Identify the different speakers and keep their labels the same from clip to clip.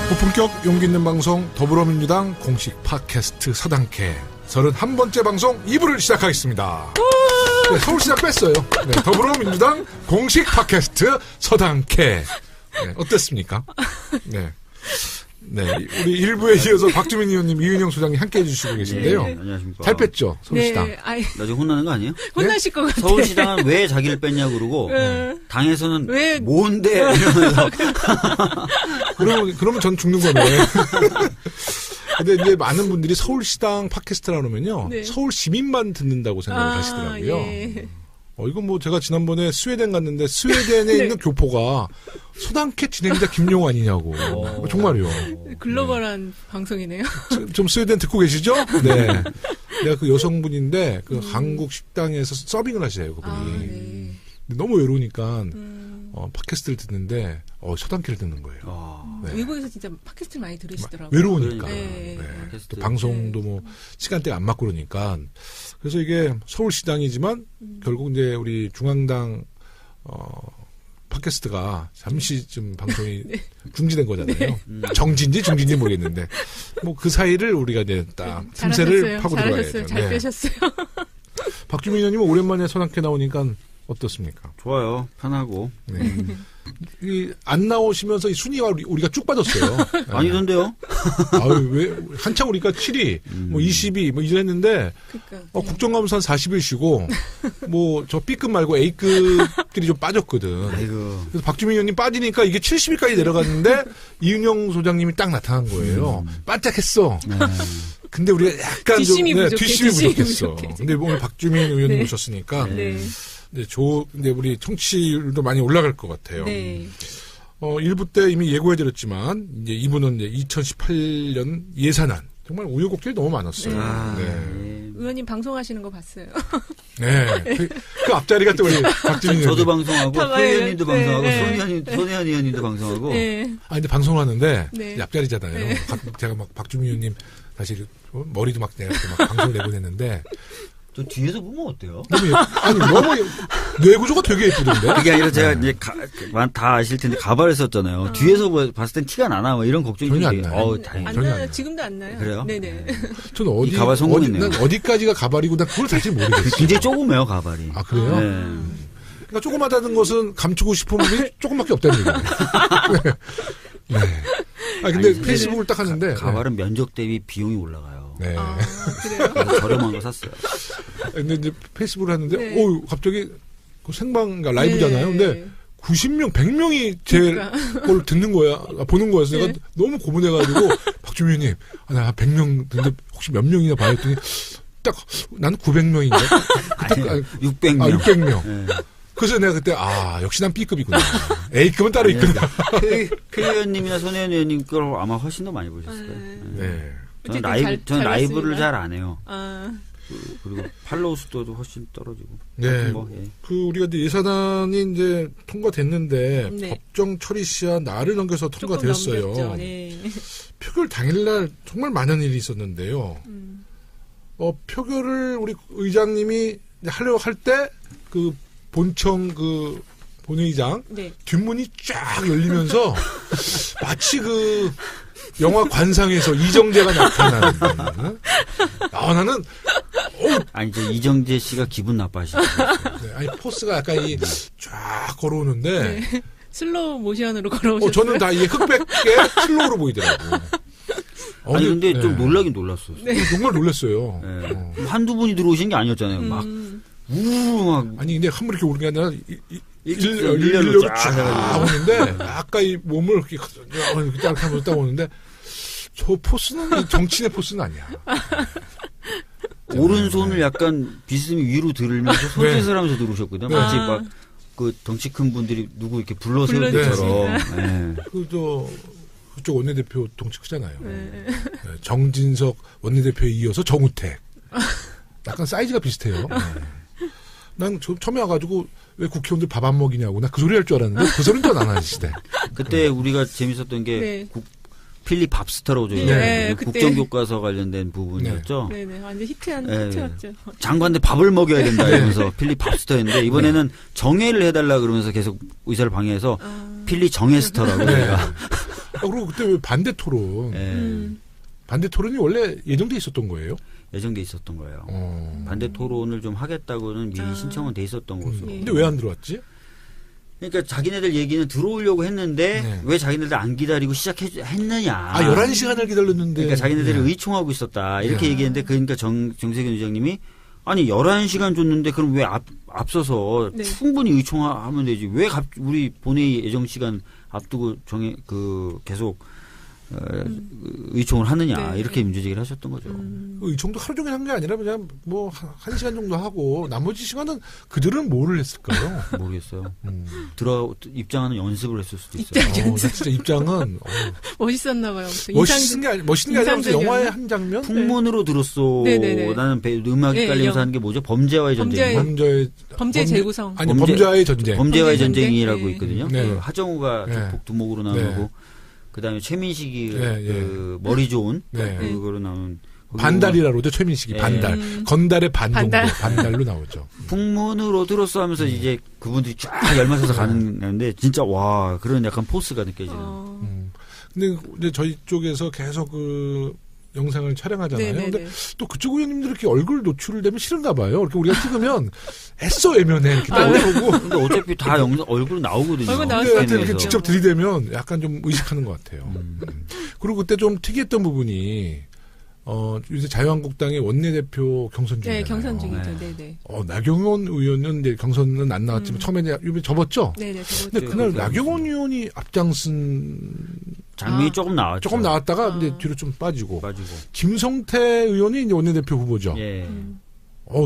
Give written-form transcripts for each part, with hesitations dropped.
Speaker 1: 고품격 용기 있는 방송 더불어민주당 공식 팟캐스트 서당캐 31번째 방송 2부를 시작하겠습니다. 네, 서울시장 뺐어요. 네, 더불어민주당 공식 팟캐스트 서당캐. 네, 어땠습니까? 네. 네, 우리 1부에 이어서 박주민 의원님, 이은영 소장님 함께 해주시고 계신데요.
Speaker 2: 네, 안녕하십니까.
Speaker 1: 잘 뺐죠, 서울시당.
Speaker 3: 네,
Speaker 2: 나중에 혼나는 거 아니에요?
Speaker 3: 혼나실 것 같아요.
Speaker 2: 서울시장은 왜 자기를 뺐냐고 그러고, 당에서는 왜? 뭔데? 이러면서.
Speaker 1: 그러면 전 죽는 거네. 근데 이제 많은 분들이 서울시당 팟캐스트라 그러면요. 네. 서울 시민만 듣는다고 생각을 하시더라고요. 예. 이건 뭐 제가 지난번에 스웨덴 갔는데 스웨덴에
Speaker 3: 네.
Speaker 1: 있는 교포가 서당캐 진행자 김용호 아니냐고. 정말요.
Speaker 3: 글로벌한 방송이네요.
Speaker 1: 좀 스웨덴 듣고 계시죠? 네. 내가 그 여성분인데 그 한국 식당에서 서빙을 하시래요, 그분이.
Speaker 3: 네.
Speaker 1: 너무 외로우니까 팟캐스트를 듣는데 서당캐를 듣는 거예요.
Speaker 3: 네. 외국에서 진짜 팟캐스트를 많이 들으시더라고요.
Speaker 1: 외로우니까.
Speaker 3: 네.
Speaker 1: 네. 또 방송도 뭐 시간대가 안 맞고 그러니까. 그래서 이게 서울시당이지만 결국 이제 우리 중앙당 팟캐스트가 잠시 좀 방송이
Speaker 3: 네.
Speaker 1: 중지된 거잖아요. 네. 정지인지 중지인지 모르겠는데 뭐 그 사이를 우리가 이제 딱 틈새를 파고 들어가야죠.
Speaker 3: 잘 빼셨어요.
Speaker 1: 박주민 의원님은 오랜만에 서당캐 나오니까 어떻습니까?
Speaker 2: 좋아요. 편하고.
Speaker 1: 네. 안 나오시면서 이 순위가 우리가 쭉 빠졌어요.
Speaker 2: 아니던데요?
Speaker 1: 아유, 왜, 한창 우리가 7위, 뭐 22, 뭐 이랬는데,
Speaker 3: 그러니까,
Speaker 1: 국정감사 한 40일 쉬고, 뭐, 저 B급 말고 A급들이 좀 빠졌거든.
Speaker 2: 아이고.
Speaker 1: 그래서 박주민 의원님 빠지니까 이게 70위까지 내려갔는데, 이은영 소장님이 딱 나타난 거예요. 반짝했어. 근데 우리가 약간
Speaker 3: 뒷심이
Speaker 1: 부족했어. 근데 오늘 박주민 의원님 오셨으니까,
Speaker 3: 네.
Speaker 1: 근데 우리 청취율도 많이 올라갈 것 같아요.
Speaker 3: 네.
Speaker 1: 1부 때 이미 예고해드렸지만, 이제 2부는 이제 2018년 예산안. 정말 우여곡절이 너무 많았어요. 네.
Speaker 3: 의원님 방송하시는 거 봤어요.
Speaker 1: 네. 그 앞자리가 또 우리 박주민 의원님.
Speaker 2: 저도 방송하고, 표 의원님도 방송하고,
Speaker 3: 네.
Speaker 2: 손혜원 의원님도 방송하고.
Speaker 3: 네.
Speaker 1: 근데 방송을 하는데,
Speaker 3: 네.
Speaker 1: 앞자리잖아요.
Speaker 3: 네.
Speaker 1: 제가 막 박주민 의원님 다시 머리도 막 내가 막 방송을 내보냈는데,
Speaker 2: 저 뒤에서 보면 어때요?
Speaker 1: 너무 뇌구조가 되게 예쁘던데.
Speaker 2: 그게 아니라 제가 이제 다 아실 텐데 가발을 썼잖아요. 뒤에서 봤을 땐 티가 나나 뭐 이런 걱정이
Speaker 1: 전혀 안 나요.
Speaker 2: 다행이다.
Speaker 3: 안 나요. 지금도 안 나요.
Speaker 2: 그래요?
Speaker 3: 네네.
Speaker 1: 저는
Speaker 2: 가발 성공했네요.
Speaker 1: 난 어디까지가 가발이고 난 그걸 사실 모르겠어요.
Speaker 2: 굉장히 조그매요 가발이.
Speaker 1: 아 그래요?
Speaker 2: 네.
Speaker 1: 그러니까 조그마다는 것은 감추고 싶은 부분이 조금밖에 없다는 얘기예요. 네. 근데 페이스북을 딱 하는데
Speaker 2: 가발은 면적 대비 비용이 올라가요.
Speaker 1: 네.
Speaker 3: 그래요?
Speaker 2: 그래서 저렴한 거 샀어요.
Speaker 1: 근데 이제 페이스북을 하는데,
Speaker 3: 네.
Speaker 1: 갑자기 그 생방, 그러니까 라이브잖아요.
Speaker 3: 네.
Speaker 1: 근데 90명, 100명이 제 걸 듣는 거야, 보는 거였어요.
Speaker 3: 네.
Speaker 1: 내가 너무 고문해가지고, 박주민 의원님, 나 100명 듣는데 혹시 몇 명이나 봐요? 했더니, 딱, 나는 900명인가?
Speaker 2: 600명.
Speaker 1: 600명.
Speaker 2: 네.
Speaker 1: 그래서 내가 그때, 역시 난 B급이구나. A급은 따로 있구나.
Speaker 2: 표 의원님이나 손혜원 의원님 걸 아마 훨씬 더 많이 보셨을 거예요.
Speaker 1: 네.
Speaker 2: 저는 라이브를 잘 안 해요. 그리고 팔로우 수도도 훨씬 떨어지고.
Speaker 1: 네.
Speaker 2: 예.
Speaker 1: 우리가 이제 예산안이 이제 통과됐는데,
Speaker 3: 네.
Speaker 1: 법정 처리 시한 날을 넘겨서 통과됐어요.
Speaker 3: 네.
Speaker 1: 표결 당일날 정말 많은 일이 있었는데요. 표결을 우리 의장님이 하려고 할 때, 본청 본회의장,
Speaker 3: 네.
Speaker 1: 뒷문이 쫙 열리면서, 마치 영화 관상에서 이정재가 나타나는. 나는,
Speaker 2: 아니, 이정재 씨가 기분 나빠하시죠.
Speaker 1: 네, 포스가 약간 쫙 걸어오는데.
Speaker 3: 네. 슬로우 모션으로 걸어오셨어요.
Speaker 1: 저는 다 이게 흑백에 슬로우로 보이더라고요.
Speaker 2: 아니, 근데 좀 놀라긴 놀랐어요.
Speaker 3: 네.
Speaker 1: 정말 놀랐어요.
Speaker 2: 네. 한두 분이 들어오신 게 아니었잖아요. 막, 막.
Speaker 1: 아니, 근데 한 번 이렇게 오는 게 아니라,
Speaker 2: 일렬로
Speaker 1: 쫙 오는데, 아까 이 몸을 이렇게 딱 하면서 딱 오는데, 저 포스는 정치인의 포스는 아니야.
Speaker 2: 오른손을 약간 비스듬히 위로 들으면서 손짓을 하면서 들어오셨거든요.
Speaker 1: 네.
Speaker 2: 마치 막, 덩치 큰 분들이 누구 이렇게 불러세울 때처럼. 네.
Speaker 1: 그쪽 원내대표 덩치 크잖아요.
Speaker 3: 네.
Speaker 1: 정진석 원내대표에 이어서 정우택. 약간 사이즈가 비슷해요. 난 처음에 와가지고 왜 국회의원들 밥 안 먹이냐고 나 그 소리 할 줄 알았는데 그 소리는 또 안 하시대.
Speaker 2: 그때 우리가 재밌었던 게 필립 밥스타라고 저희 국정교과서 관련된 부분이었죠.
Speaker 3: 네네. 완전 히트였죠.
Speaker 2: 장관들 밥을 먹여야 된다 이러면서 필립 밥스타였는데 이번에는 정회를 해달라 그러면서 계속 의사를 방해해서 필립 정회스터라고 저희가.
Speaker 1: 그리고 그때 왜 반대 토론? 반대 토론이 원래 예정돼 있었던 거예요?
Speaker 2: 예정돼 있었던 거예요. 반대 토론을 좀 하겠다고는 미리 신청은 돼 있었던 것으로.
Speaker 1: 근데 왜 안 들어왔지?
Speaker 2: 그러니까 자기네들 얘기는 들어오려고 했는데 왜 자기네들 안 기다리고 시작했느냐.
Speaker 1: 11시간을 기다렸는데.
Speaker 2: 그러니까 자기네들이 의총하고 있었다. 이렇게 얘기했는데 그러니까 정세균 의장님이 아니 11시간 줬는데 그럼 왜 앞서서 충분히 의총하면 되지. 왜 우리 본회의 예정 시간 앞두고 계속 의총을 하느냐 이렇게 문제제기를 하셨던 거죠.
Speaker 1: 의총도 하루 종일 한 게 아니라 그냥 뭐 1시간 정도 하고 나머지 시간은 그들은 뭐를 했을까요?
Speaker 2: 모르겠어요. 입장하는 연습을 했을 수도 있어요.
Speaker 1: 나 진짜 입장은
Speaker 3: 멋있었나 봐요.
Speaker 1: 멋있는 게 아니라 무슨 영화의 한 장면?
Speaker 2: 풍문으로 들었어. 나는 음악 헷갈리면서 하는 게 뭐죠? 범죄와의 전쟁.
Speaker 3: 범죄 재구성.
Speaker 1: 아니 범죄와의 전쟁.
Speaker 2: 범죄와의 전쟁이라고 있거든요.
Speaker 1: 네.
Speaker 2: 하정우가 두목으로 나오고 그다음에 최민식이 그 머리 좋은 그거로 나오는
Speaker 1: 반달이라고 그러죠. 최민식이 반달. 건달의 반 정도. 반달로 나오죠.
Speaker 2: 풍문으로 들었어 하면서 이제 그분들이 쫙 열맞춰서 가는데 진짜 와 그런 약간 포스가 느껴지는.
Speaker 1: 근데 이제 저희 쪽에서 계속 그 영상을 촬영하잖아요. 근데 또 그쪽 의원님들 이렇게 얼굴 노출을 되면 싫은가 봐요. 이렇게 우리가 찍으면 애써 외면해. 이렇게 떠오르고.
Speaker 2: 근데 어차피 다 얼굴 나오거든요.
Speaker 3: 얼굴
Speaker 1: 근데 이렇게 직접 들이대면 약간 좀 의식하는 것 같아요. 그리고 그때 좀 특이했던 부분이 요새 자유한국당의 원내대표 경선 중이잖아요.
Speaker 3: 네, 경선 중이죠. 네네.
Speaker 1: 나경원 의원은 이제 경선은 안 나왔지만 처음에 이제 접었죠.
Speaker 3: 네네. 접었죠.
Speaker 1: 근데 그날 나경원 의원이 앞장선
Speaker 2: 장면이 조금 나왔죠.
Speaker 1: 조금 나왔다가 이제 뒤로 좀 빠지고. 김성태 의원이 이제 원내대표 후보죠.
Speaker 2: 예.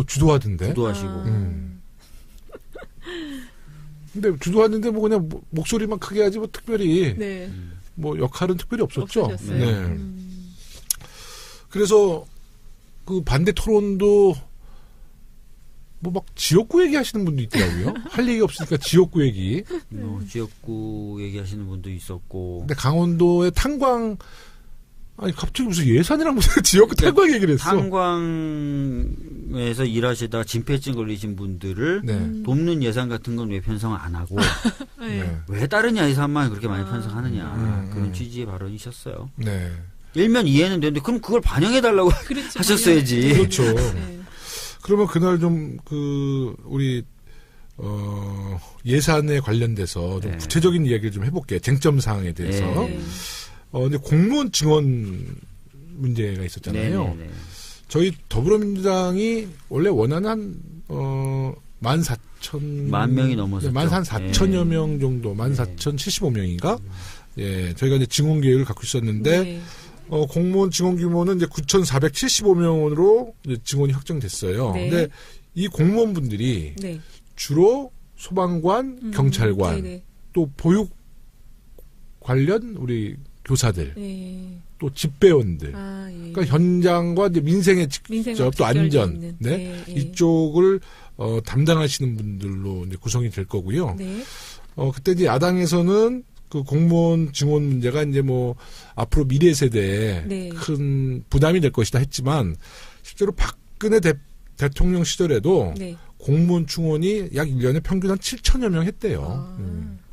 Speaker 1: 주도하던데.
Speaker 2: 주도하시고.
Speaker 1: 근데 주도하는데 뭐 그냥 목소리만 크게 하지 뭐 특별히 뭐 역할은 특별히 없었죠. 네. 그래서 그 반대 토론도 뭐 막 지역구 얘기하시는 분도 있더라고요. 할 얘기 없으니까 지역구 얘기.
Speaker 2: 지역구 얘기하시는 분도 있었고.
Speaker 1: 근데 강원도의 탄광 아니 갑자기 무슨 예산이랑 무슨 지역구 탄광 얘기를 했어.
Speaker 2: 탄광에서 일하시다가 진폐증 걸리신 분들을 돕는 예산 같은 건 왜 편성을 안 하고 왜 다른 예산만 그렇게 많이 편성하느냐 그런 취지의 발언이셨어요.
Speaker 1: 네.
Speaker 2: 일면 이해는 되는데 그럼 그걸 반영해달라고 하셨어야지.
Speaker 1: 그렇죠. 그러면 그날 좀 우리 예산에 관련돼서 좀 구체적인 이야기를 좀 해볼게요. 쟁점 사항에 대해서. 근데 공무원 증원 문제가 있었잖아요. 저희 더불어민주당이 원래 원하는 14,000만
Speaker 2: 명이 넘었었죠.
Speaker 1: 14,000여 명 정도, 14,075명인가? 예, 저희가 이제 증원 계획을 갖고 있었는데. 공무원 증원 규모는 이제 9,475명으로 증원이 확정됐어요. 근데 이 공무원분들이 주로 소방관, 경찰관, 또 보육 관련 우리 교사들, 또 집배원들, 그러니까 현장과 이제 민생에 직접 또 안전, 이쪽을 담당하시는 분들로 이제 구성이 될 거고요. 그때 이제 야당에서는 그 공무원 증원 문제가 이제 뭐 앞으로 미래 세대에 큰 부담이 될 것이다 했지만 실제로 박근혜 대통령 시절에도 공무원 충원이 약 1년에 평균 한 7천여 명 했대요.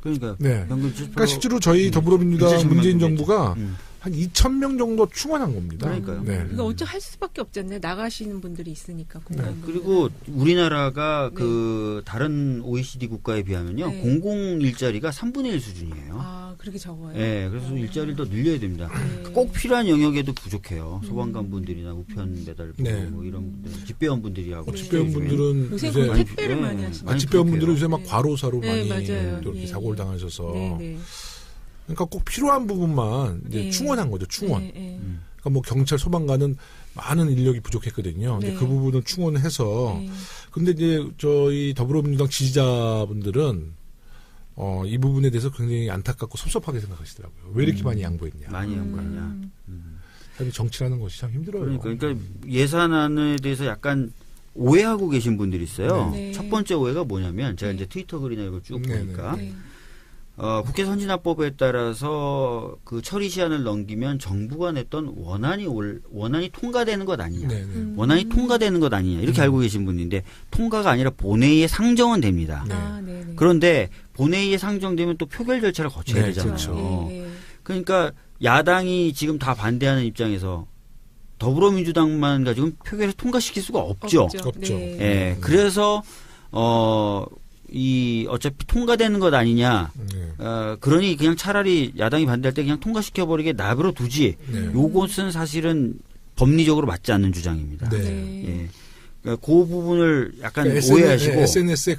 Speaker 2: 그러니까
Speaker 1: 그러니까 실제로 저희 더불어민주당 문재인 정부가 한 2,000명 정도 충원한 겁니다.
Speaker 2: 그러니까요.
Speaker 3: 그러니까 어쩔 할 수밖에 없잖아요. 나가시는 분들이 있으니까.
Speaker 2: 그리고 우리나라가 그 다른 OECD 국가에 비하면요. 공공 일자리가 3분의 1 수준이에요.
Speaker 3: 그렇게 적어요?
Speaker 2: 네. 그래서 일자리를 더 늘려야 됩니다. 꼭 필요한 영역에도 부족해요. 소방관 분들이나 우편 배달부 뭐 이런 분들, 집배원 분들이 하고.
Speaker 1: 집배원 분들은
Speaker 3: 요새 택배를 많이 하시죠.
Speaker 1: 집배원 분들은 요새 막 과로사로 많이 이렇게 사고를 당하셔서. 그러니까 꼭 필요한 부분만 이제 충원한 거죠. 충원. 그러니까 뭐 경찰, 소방관은 많은 인력이 부족했거든요. 근데 그 부분은 충원해서. 근데 이제 저희 더불어민주당 지지자분들은 이 부분에 대해서 굉장히 안타깝고 섭섭하게 생각하시더라고요. 왜 이렇게 많이 양보했냐.
Speaker 2: 많이 양보했냐.
Speaker 1: 정치라는 것이 참 힘들어요.
Speaker 2: 그러니까 예산안에 대해서 약간 오해하고 계신 분들이 있어요. 첫 번째 오해가 뭐냐면 제가 이제 트위터 글이나 이걸 쭉 보니까 국회 선진화법에 따라서 그 처리 시한을 넘기면 정부가 냈던 원안이 통과되는 것 아니냐. 원안이 통과되는 것 아니냐. 이렇게 알고 계신 분인데 통과가 아니라 본회의에 상정은 됩니다. 그런데 본회의에 상정되면 또 표결 절차를 거쳐야 되잖아요.
Speaker 1: 그렇죠.
Speaker 2: 그러니까 야당이 지금 다 반대하는 입장에서 더불어민주당만 가지고 표결에 통과시킬 수가 없죠.
Speaker 1: 없죠.
Speaker 3: 네.
Speaker 2: 예, 그래서 어차피 통과되는 것 아니냐. 그러니 그냥 차라리 야당이 반대할 때 그냥 통과시켜버리게 내버려 두지. 요것은 사실은 법리적으로 맞지 않는 주장입니다. 예. 그러니까 그 부분을 약간 오해하시고
Speaker 1: SNS에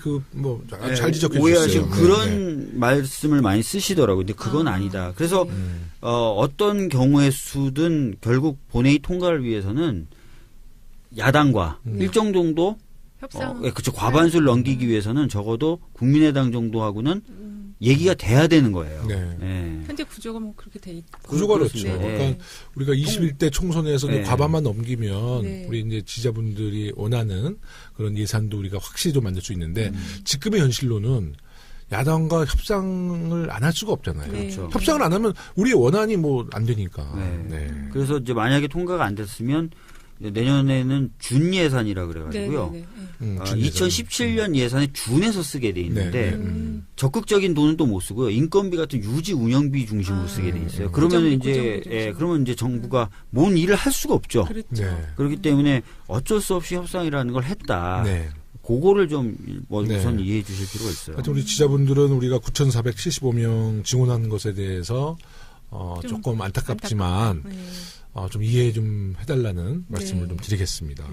Speaker 1: 잘 지적해
Speaker 2: 오해하시고
Speaker 1: 주셨어요.
Speaker 2: 그런 말씀을 많이 쓰시더라고요. 근데 그건 아니다. 그래서 어떤 경우의 수든 결국 본회의 통과를 위해서는 야당과 일정 정도
Speaker 3: 협상.
Speaker 2: 그렇죠. 과반수를 넘기기 위해서는 적어도 국민의당 정도하고는 얘기가 돼야 되는 거예요. 네.
Speaker 3: 현재 구조가 뭐 그렇게 돼 있고.
Speaker 1: 구조가 그렇죠.
Speaker 2: 네.
Speaker 1: 그러니까 우리가 21대 총선에서
Speaker 2: 네.
Speaker 1: 과반만 넘기면
Speaker 3: 네.
Speaker 1: 우리 이제 지지자분들이 원하는 그런 예산도 우리가 확실히 좀 만들 수 있는데 지금의 현실로는 야당과 협상을 안 할 수가 없잖아요.
Speaker 3: 네.
Speaker 2: 그렇죠.
Speaker 1: 협상을 안 하면 우리의 원안이 안 되니까.
Speaker 2: 네. 그래서 이제 만약에 통과가 안 됐으면 내년에는 준 예산이라 그래가지고요. 2017년 예산에 준해서 쓰게 돼 있는데 적극적인 돈은 또 못 쓰고요. 인건비 같은 유지 운영비 중심으로 쓰게 돼 있어요. 그러면 이제 그러면 이제 정부가 뭔 일을 할 수가 없죠.
Speaker 3: 그렇죠.
Speaker 2: 그렇기 때문에 어쩔 수 없이 협상이라는 걸 했다.
Speaker 1: 네.
Speaker 2: 그거를 좀 우선 이해해 주실 필요가 있어요.
Speaker 1: 하여튼 우리 지자분들은 우리가 9,475명 지원한 것에 대해서 조금 안타깝지만 좀 이해 좀 해달라는 말씀을 좀 드리겠습니다.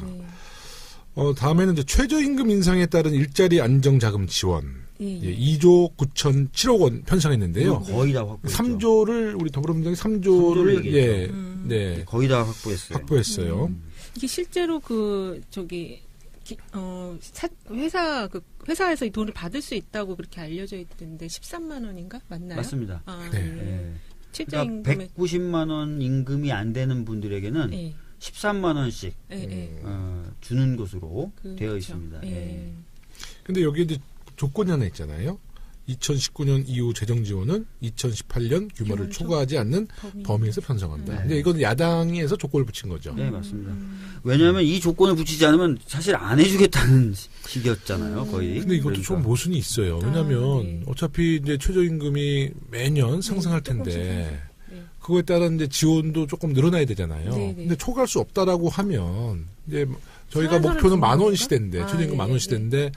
Speaker 1: 다음에는 이제 최저임금 인상에 따른 일자리 안정자금 지원 2조 9,007억 원 편성했는데요.
Speaker 2: 거의 다 확보했죠.
Speaker 1: 3조를 우리 더불어민주당이 3조를
Speaker 2: 거의 다 확보했어요.
Speaker 3: 이게 실제로 회사에서 이 돈을 받을 수 있다고 그렇게 알려져 있던데 13만 원인가 맞나요?
Speaker 2: 맞습니다.
Speaker 1: 네.
Speaker 2: 그러니까 190만 원 임금이 안 되는 분들에게는 13만 원씩 주는 것으로 되어 있습니다.
Speaker 1: 근데 여기 이제 조건이 하나 있잖아요. 2019년 이후 재정 지원은 2018년 규모를 초과하지 않는 범위에서 편성한다. 근데 이건 야당이 해서 조건을 붙인 거죠.
Speaker 2: 네, 맞습니다. 왜냐하면 이 조건을 붙이지 않으면 사실 안 해주겠다는 식이었잖아요, 거의.
Speaker 1: 근데 이것도 좀 모순이 있어요. 왜냐하면 어차피 이제 최저임금이 매년 상승할 텐데 그거에 따른 이제 지원도 조금 늘어나야 되잖아요. 근데 초과할 수 없다라고 하면 이제 저희가 목표는 10,000원 시대인데 최저임금 10,000원 시대인데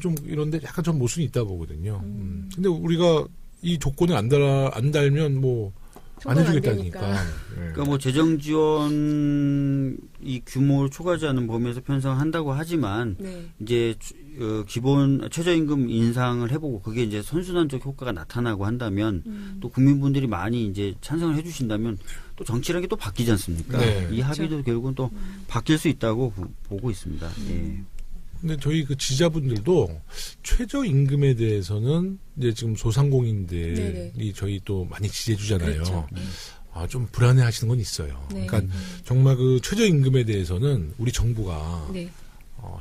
Speaker 1: 좀 이런데 약간 좀 모순이 있다 보거든요. 근데 우리가 이 조건을 안 달면 안 해주겠다니까.
Speaker 2: 그러니까 재정 지원 이 규모를 초과하지 않는 범위에서 편성한다고 하지만 이제 기본 최저임금 인상을 해보고 그게 이제 선순환적 효과가 나타나고 한다면 또 국민분들이 많이 이제 찬성을 해주신다면 또 정치라는 게 또 바뀌지 않습니까? 이 합의도 그렇죠. 결국은 또 바뀔 수 있다고 보고 있습니다.
Speaker 1: 근데 저희 그 지자분들도 최저임금에 대해서는 이제 지금 소상공인들이 저희 또 많이 지지해 주잖아요.
Speaker 3: 그렇죠.
Speaker 1: 좀 불안해 하시는 건 있어요. 그러니까 정말 그 최저임금에 대해서는 우리 정부가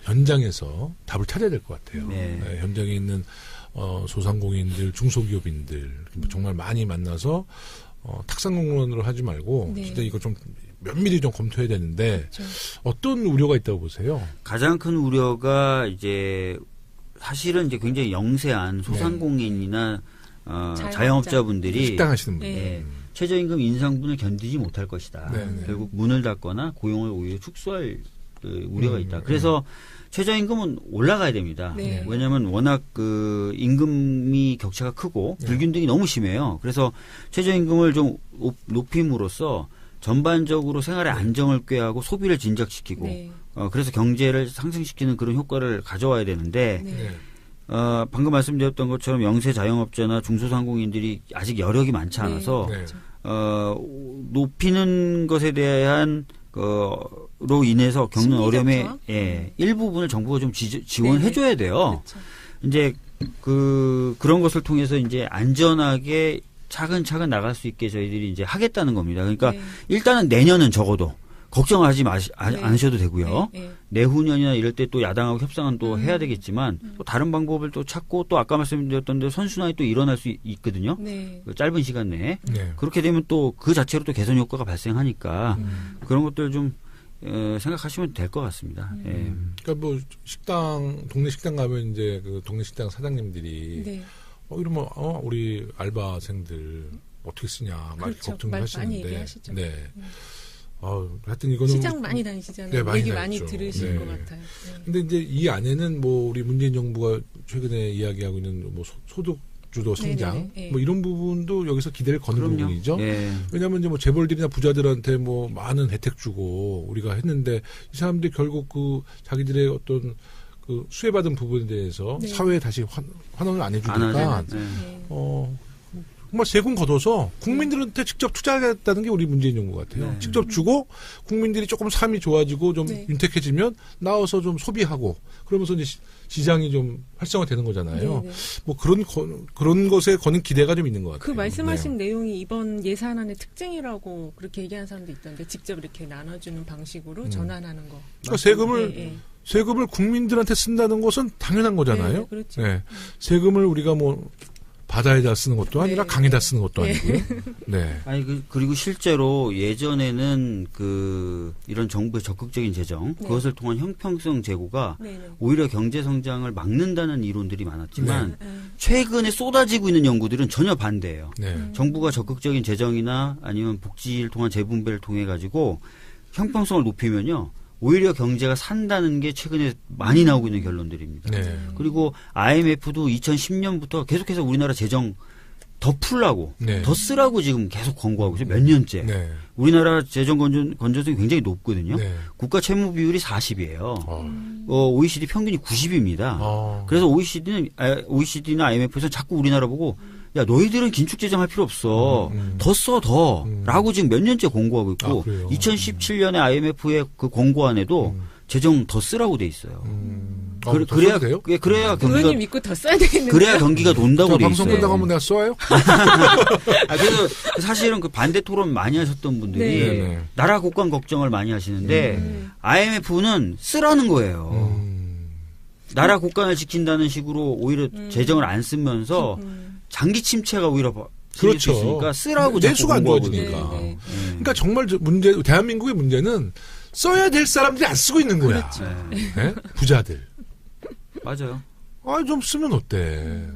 Speaker 1: 현장에서 답을 찾아야 될 것 같아요. 현장에 있는 소상공인들, 중소기업인들 정말 많이 만나서 탁상공론으로 하지 말고 진짜 이거 좀 면밀히 좀 검토해야 되는데 어떤 우려가 있다고 보세요?
Speaker 2: 가장 큰 우려가 이제 사실은 이제 굉장히 영세한 소상공인이나 자영업자분들이
Speaker 1: 식당 하시는 분들
Speaker 2: 최저임금 인상분을 견디지 못할 것이다. 결국 문을 닫거나 고용을 오히려 축소할 우려가 있다. 그래서 최저임금은 올라가야 됩니다. 왜냐하면 워낙 그 임금이 격차가 크고 불균등이 너무 심해요. 그래서 최저임금을 좀 높임으로써 전반적으로 생활의 안정을 꾀하고 소비를 진작시키고 그래서 경제를 상승시키는 그런 효과를 가져와야 되는데 방금 말씀드렸던 것처럼 영세 자영업자나 중소상공인들이 아직 여력이 많지 않아서 높이는 것에 대한 로 인해서 겪는 어려움의 일부분을 정부가 좀 지원해 줘야 돼요. 이제 그런 것을 통해서 이제 안전하게 차근차근 나갈 수 있게 저희들이 이제 하겠다는 겁니다. 그러니까 일단은 내년은 적어도 걱정하지 않으셔도 되고요. 내후년이나 이럴 때 또 야당하고 협상은 또 해야 되겠지만 또 다른 방법을 또 찾고 또 아까 말씀드렸던 대로 선순환이 또 일어날 수 있거든요. 그 짧은 시간 내에. 그렇게 되면 또 그 자체로 또 개선 효과가 발생하니까 그런 것들 좀 생각하시면 될 것 같습니다.
Speaker 1: 그러니까 동네 식당 가면 이제 그 동네 식당 사장님들이 이러면 우리 알바생들 어떻게 쓰냐 막
Speaker 3: 그렇죠.
Speaker 1: 걱정을
Speaker 3: 많이
Speaker 1: 하시는데.
Speaker 3: 얘기하시죠.
Speaker 1: 네. 하여튼 이거는
Speaker 3: 시장 많이 다니시잖아요.
Speaker 1: 네, 많이
Speaker 3: 얘기
Speaker 1: 다녔죠.
Speaker 3: 많이 들으실
Speaker 1: 네.
Speaker 3: 것 같아요. 네.
Speaker 1: 근데 이제 이 안에는 뭐 우리 문재인 정부가 최근에 이야기하고 있는 뭐 소득 주도 성장
Speaker 3: 네네네. 네.
Speaker 1: 뭐 이런 부분도 여기서 기대를 거는
Speaker 2: 그럼요.
Speaker 1: 부분이죠.
Speaker 2: 예.
Speaker 1: 왜냐하면 이제 뭐 재벌들이나 부자들한테 뭐 많은 혜택 주고 우리가 했는데 이 사람들이 결국 그 자기들의 어떤 그 수혜받은 부분에 대해서
Speaker 3: 네.
Speaker 1: 사회에 다시 환원을 안 해주니까
Speaker 2: 안 하죠. 네.
Speaker 1: 정말 세금 걷어서 국민들한테 직접 투자하겠다는 게 우리 문재인 정부 같아요.
Speaker 2: 네.
Speaker 1: 직접 주고 국민들이 조금 삶이 좋아지고 좀
Speaker 3: 네.
Speaker 1: 윤택해지면 나와서 좀 소비하고 그러면서 이제 시장이 좀 활성화되는 거잖아요.
Speaker 3: 네네.
Speaker 1: 뭐 그런 것에 거는 기대가 좀 있는 것 같아요.
Speaker 3: 그 말씀하신
Speaker 1: 네.
Speaker 3: 내용이 이번 예산안의 특징이라고 그렇게 얘기하는 사람도 있던데 직접 이렇게 나눠주는 방식으로 전환하는 거.
Speaker 1: 그러니까 세금을
Speaker 3: 네, 네.
Speaker 1: 세금을 국민들한테 쓴다는 것은 당연한 거잖아요.
Speaker 3: 네, 그렇죠.
Speaker 1: 네. 세금을 우리가 뭐 바다에다 쓰는 것도 아니라
Speaker 3: 네.
Speaker 1: 강에다 쓰는 것도
Speaker 3: 네.
Speaker 1: 아니고요. 네.
Speaker 2: 아니 그리고 실제로 예전에는 이런 정부의 적극적인 재정
Speaker 3: 네.
Speaker 2: 그것을 통한 형평성 제고가
Speaker 3: 네네.
Speaker 2: 오히려 경제 성장을 막는다는 이론들이 많았지만
Speaker 3: 네.
Speaker 2: 최근에 쏟아지고 있는 연구들은 전혀 반대예요.
Speaker 1: 네.
Speaker 2: 정부가 적극적인 재정이나 아니면 복지를 통한 재분배를 통해 가지고 형평성을 높이면요. 오히려 경제가 산다는 게 최근에 많이 나오고 있는 결론들입니다.
Speaker 1: 네.
Speaker 2: 그리고 IMF도 2010년부터 계속해서 우리나라 재정 더 풀라고
Speaker 1: 네.
Speaker 2: 더 쓰라고 지금 계속 권고하고 있어요. 몇 년째.
Speaker 1: 네.
Speaker 2: 우리나라 재정 건전성이 굉장히 높거든요.
Speaker 1: 네.
Speaker 2: 국가 채무 비율이 40이에요. OECD 평균이 90입니다. 그래서 OECD나 IMF에서 자꾸 우리나라 보고 야 너희들은 긴축 재정할 필요 없어. 더 써 더. 라고 지금 몇 년째 권고하고 있고 2017년에 IMF의 그 권고안에도 재정 더 쓰라고 돼 있어요.
Speaker 1: 그래야 돼요?
Speaker 2: 그래야
Speaker 3: 의원님
Speaker 2: 경기가
Speaker 3: 믿고 더 써야 되겠는데.
Speaker 2: 그래야 경기가 돈다고 돼
Speaker 1: 방송
Speaker 2: 있어요.
Speaker 1: 끝나고 하면 내가 쏘아요?
Speaker 2: 그래서 사실은 그 반대 토론 많이 하셨던 분들이
Speaker 1: 네.
Speaker 2: 나라 국방 걱정을 많이 하시는데 IMF는 쓰라는 거예요. 나라 국간을 지킨다는 식으로 오히려 재정을 안 쓰면서 장기 침체가 오히려 생길 수 있으니까 쓰라고
Speaker 1: 내수가 안
Speaker 2: 자꾸
Speaker 1: 좋아지니까.
Speaker 2: 공부하고
Speaker 3: 네, 네.
Speaker 1: 그러니까 정말 대한민국의 문제는 써야 될 사람들이 안 쓰고 있는 거야.
Speaker 3: 그렇죠.
Speaker 1: 네? 부자들.
Speaker 2: 맞아요.
Speaker 1: 좀 쓰면 어때?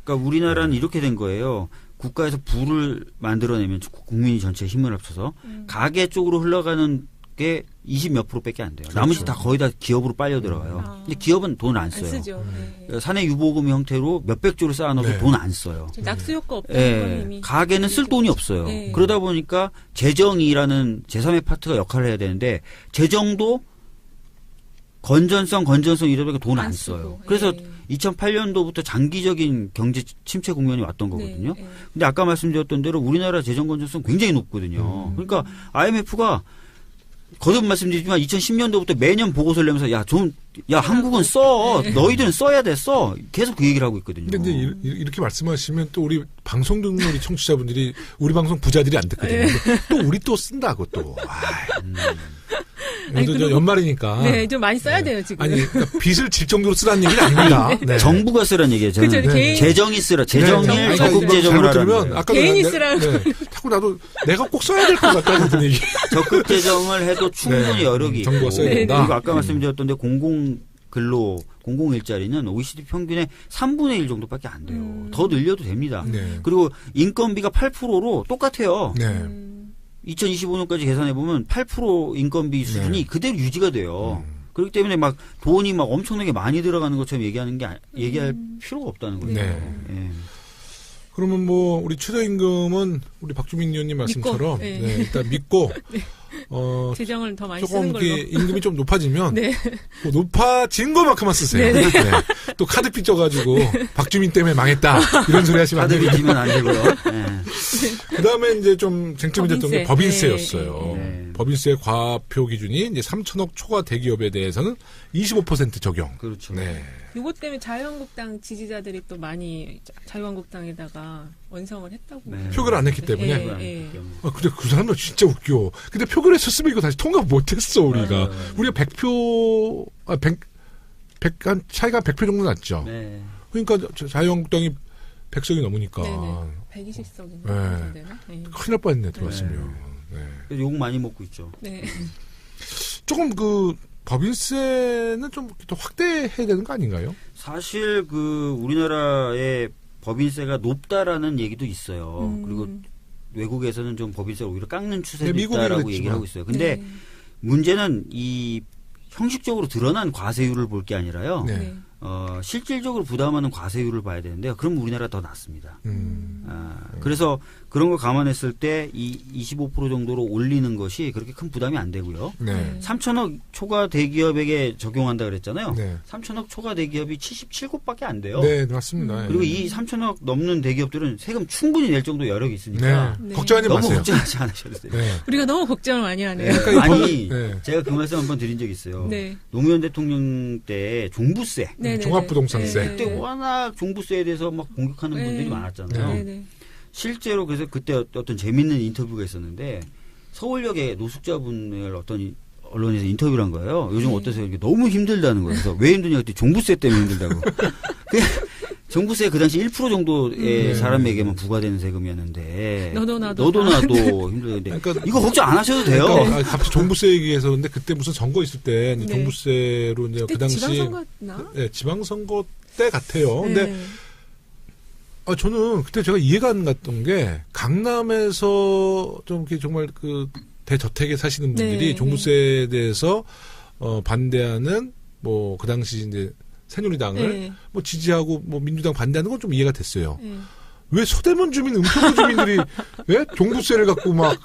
Speaker 2: 그러니까 우리나라는 이렇게 된 거예요. 국가에서 부를 만들어내면 국민이 전체 힘을 합쳐서 가계 쪽으로 흘러가는 게 20몇 %밖에 안 돼요.
Speaker 1: 그렇죠.
Speaker 2: 나머지 다 거의 다 기업으로 빨려 들어가요. 근데 기업은 돈 안
Speaker 3: 안
Speaker 2: 써요.
Speaker 3: 쓰죠. 네.
Speaker 2: 사내 유보금 형태로 몇백 조를 쌓아놓어도
Speaker 1: 네.
Speaker 2: 돈 안 써요.
Speaker 3: 낙수 효과 없다는 건
Speaker 2: 예,
Speaker 3: 이미
Speaker 2: 가게는 쓸 돈이 없어요.
Speaker 3: 네.
Speaker 2: 그러다 보니까 재정이라는 제3의 파트가 역할을 해야 되는데 재정도 건전성 이러다 보니까 돈 안
Speaker 3: 쓰고.
Speaker 2: 써요. 그래서
Speaker 3: 예.
Speaker 2: 2008년도부터 장기적인 경제 침체 국면이 왔던 거거든요.
Speaker 3: 네, 네.
Speaker 2: 근데 아까 말씀드렸던 대로 우리나라 재정 건전성 굉장히 높거든요. 그러니까 IMF가 거듭 말씀드리지만 2010년도부터 매년 보고서를 내면서 한국은 써.
Speaker 3: 네.
Speaker 2: 너희들은 써야 돼. 써. 계속 그 얘기를 하고 있거든요.
Speaker 1: 근데 이제 이렇게 말씀하시면 또 우리 방송 듣는 우리 청취자분들이 우리 방송 부자들이 안 듣거든요. 또 우리 또 쓴다고 또.
Speaker 3: 아니,
Speaker 1: 저
Speaker 3: 그리고-
Speaker 1: 연말이니까.
Speaker 3: 네, 좀 많이 써야 돼요, 지금.
Speaker 1: 아니, 그러니까 빚을 질 정도로 쓰라는 얘기는 아닙니다. 네.
Speaker 2: 정부가 쓰라는 얘기예요. 저는
Speaker 3: 그죠, 개인-
Speaker 2: 재정이 쓰라. 재정을
Speaker 1: 아니,
Speaker 2: 적극
Speaker 1: 그러니까
Speaker 2: 재정을
Speaker 1: 잘못 들으면
Speaker 2: 하라는 거예요.
Speaker 1: 아까
Speaker 3: 개인이
Speaker 1: 내가-
Speaker 3: 쓰라고.
Speaker 1: 자꾸 나도 내가 꼭 써야 될 것 같다는 얘기.
Speaker 2: 적극 재정을 해도 충분히
Speaker 1: 네.
Speaker 2: 여력이 있고.
Speaker 1: 정부가 써야
Speaker 3: 된다.
Speaker 2: 그리고 아까 말씀드렸던데 공공 일자리는 OECD 평균의 3분의 1 정도밖에 안 돼요. 더 늘려도 됩니다.
Speaker 1: 네.
Speaker 2: 그리고 인건비가 8%로 똑같아요.
Speaker 1: 네.
Speaker 2: 2025년까지 계산해 보면 8% 인건비 수준이
Speaker 1: 네.
Speaker 2: 그대로 유지가 돼요. 그렇기 때문에 막 돈이 막 엄청나게 많이 들어가는 것처럼 얘기할 필요가 없다는 거죠.
Speaker 1: 네.
Speaker 2: 예.
Speaker 1: 그러면 뭐 우리 최저임금은 우리 박주민 의원님 말씀처럼
Speaker 3: 네.
Speaker 1: 네, 일단 믿고
Speaker 3: 재정을 더 많이
Speaker 1: 조금
Speaker 3: 쓰는 걸로.
Speaker 1: 이렇게 임금이 좀 높아지면
Speaker 3: 네.
Speaker 1: 뭐 높아진 것만큼만 쓰세요.
Speaker 3: 네.
Speaker 1: 네. 또 카드 빚져가지고 박주민 때문에 망했다 이런 소리 하시면 안
Speaker 2: 다들
Speaker 1: 됩니다.
Speaker 2: 잊으면 안 되고요. 예.
Speaker 1: 그다음에 이제 좀 쟁점이 됐던 게
Speaker 3: 법인세.
Speaker 1: 법인세였어요.
Speaker 2: 네.
Speaker 1: 법인세 과표 기준이 이제 3천억 초과 대기업에 대해서는 25% 적용.
Speaker 2: 그렇죠.
Speaker 1: 네.
Speaker 3: 이것 때문에 자유한국당 지지자들이 또 많이 자유한국당에다가 원성을 했다고.
Speaker 2: 네.
Speaker 1: 표결을 안 했기 때문에.
Speaker 3: 예.
Speaker 1: 근데 그 사람들 진짜 웃겨. 근데 표결했었으면 이거 다시 통과 못했어 우리가. 우리가 100표 한 차이가 100표 정도 났죠.
Speaker 2: 네.
Speaker 1: 그러니까 자유한국당이 100석이 넘으니까
Speaker 3: 네네. 120석인가
Speaker 1: 네.
Speaker 3: 되나? 네.
Speaker 1: 큰일 날 뻔했네 들어왔으면. 네.
Speaker 2: 욕 많이 먹고 있죠.
Speaker 3: 네.
Speaker 1: 조금 그 법인세는 좀 더 확대해야 되는 거 아닌가요?
Speaker 2: 사실 그 우리나라의 법인세가 높다라는 얘기도 있어요. 그리고 외국에서는 좀 법인세를 오히려 깎는
Speaker 1: 네,
Speaker 2: 추세도
Speaker 1: 미국은
Speaker 2: 있다라고
Speaker 1: 그랬지만.
Speaker 2: 얘기를 하고 있어요. 근데
Speaker 3: 네.
Speaker 2: 문제는 이 형식적으로 드러난 과세율을 볼 게 아니라요.
Speaker 1: 네.
Speaker 3: 네.
Speaker 2: 실질적으로 부담하는 과세율을 봐야 되는데요. 그럼 우리나라 더 낮습니다.
Speaker 1: 음.
Speaker 2: 그래서 그런 걸 감안했을 때 이 25% 정도로 올리는 것이 그렇게 큰 부담이 안 되고요.
Speaker 1: 네.
Speaker 2: 3천억 초과 대기업에게 적용한다 그랬잖아요.
Speaker 1: 네.
Speaker 2: 3천억 초과 대기업이 77곳밖에 안 돼요.
Speaker 1: 네, 맞습니다.
Speaker 2: 그리고 이 3천억 넘는 대기업들은 세금 충분히 낼 정도 여력이
Speaker 1: 네.
Speaker 2: 있으니까
Speaker 3: 네.
Speaker 1: 걱정하지
Speaker 2: 너무
Speaker 1: 마세요.
Speaker 2: 걱정하지 않으셔도 돼요.
Speaker 1: 네.
Speaker 3: 우리가 너무 걱정을 많이 하네요.
Speaker 1: 그러니까
Speaker 2: 아니,
Speaker 1: 네.
Speaker 2: 제가 그 말씀 한번 드린 적이 있어요.
Speaker 3: 네.
Speaker 2: 노무현 대통령 때 종부세.
Speaker 3: 네, 네,
Speaker 1: 종합부동산세.
Speaker 3: 네,
Speaker 2: 그때
Speaker 3: 네.
Speaker 2: 워낙 종부세에 대해서 막 공격하는
Speaker 3: 네.
Speaker 2: 분들이 많았잖아요.
Speaker 3: 네, 네.
Speaker 2: 실제로 그래서 그때 어떤 재밌는 인터뷰가 있었는데 서울역에 노숙자분을 어떤 언론에서 인터뷰를 한 거예요. 요즘
Speaker 3: 네.
Speaker 2: 어떠세요? 이게 너무 힘들다는 거예요. 그래서 왜 힘드냐 그랬더니 종부세 때문에 힘들다고. 종부세 그 당시 1% 정도의 사람에게만 부과되는 세금이었는데
Speaker 3: 너도 나도
Speaker 2: 힘들는데
Speaker 1: 그러니까
Speaker 2: 이거 걱정 안 하셔도 돼요.
Speaker 1: 그러니까 갑자기 종부세 얘기해서 그런데 그때 무슨 선거 있을 때 이제
Speaker 3: 네.
Speaker 1: 종부세로 이제
Speaker 3: 그때
Speaker 1: 그 당시
Speaker 3: 지방선거나?
Speaker 1: 네, 지방선거 때 같아요. 근데
Speaker 3: 네.
Speaker 1: 저는 그때 제가 이해가 안 갔던 게 강남에서 좀 이렇게 정말 그 대저택에 사시는 분들이
Speaker 3: 네,
Speaker 1: 종부세에 대해서 반대하는 뭐 그 당시 이제 새누리당을
Speaker 3: 네.
Speaker 1: 뭐 지지하고 뭐 민주당 반대하는 건 좀 이해가 됐어요.
Speaker 3: 네.
Speaker 1: 왜 서대문 주민, 은평구 주민들이 왜 종부세를 갖고 막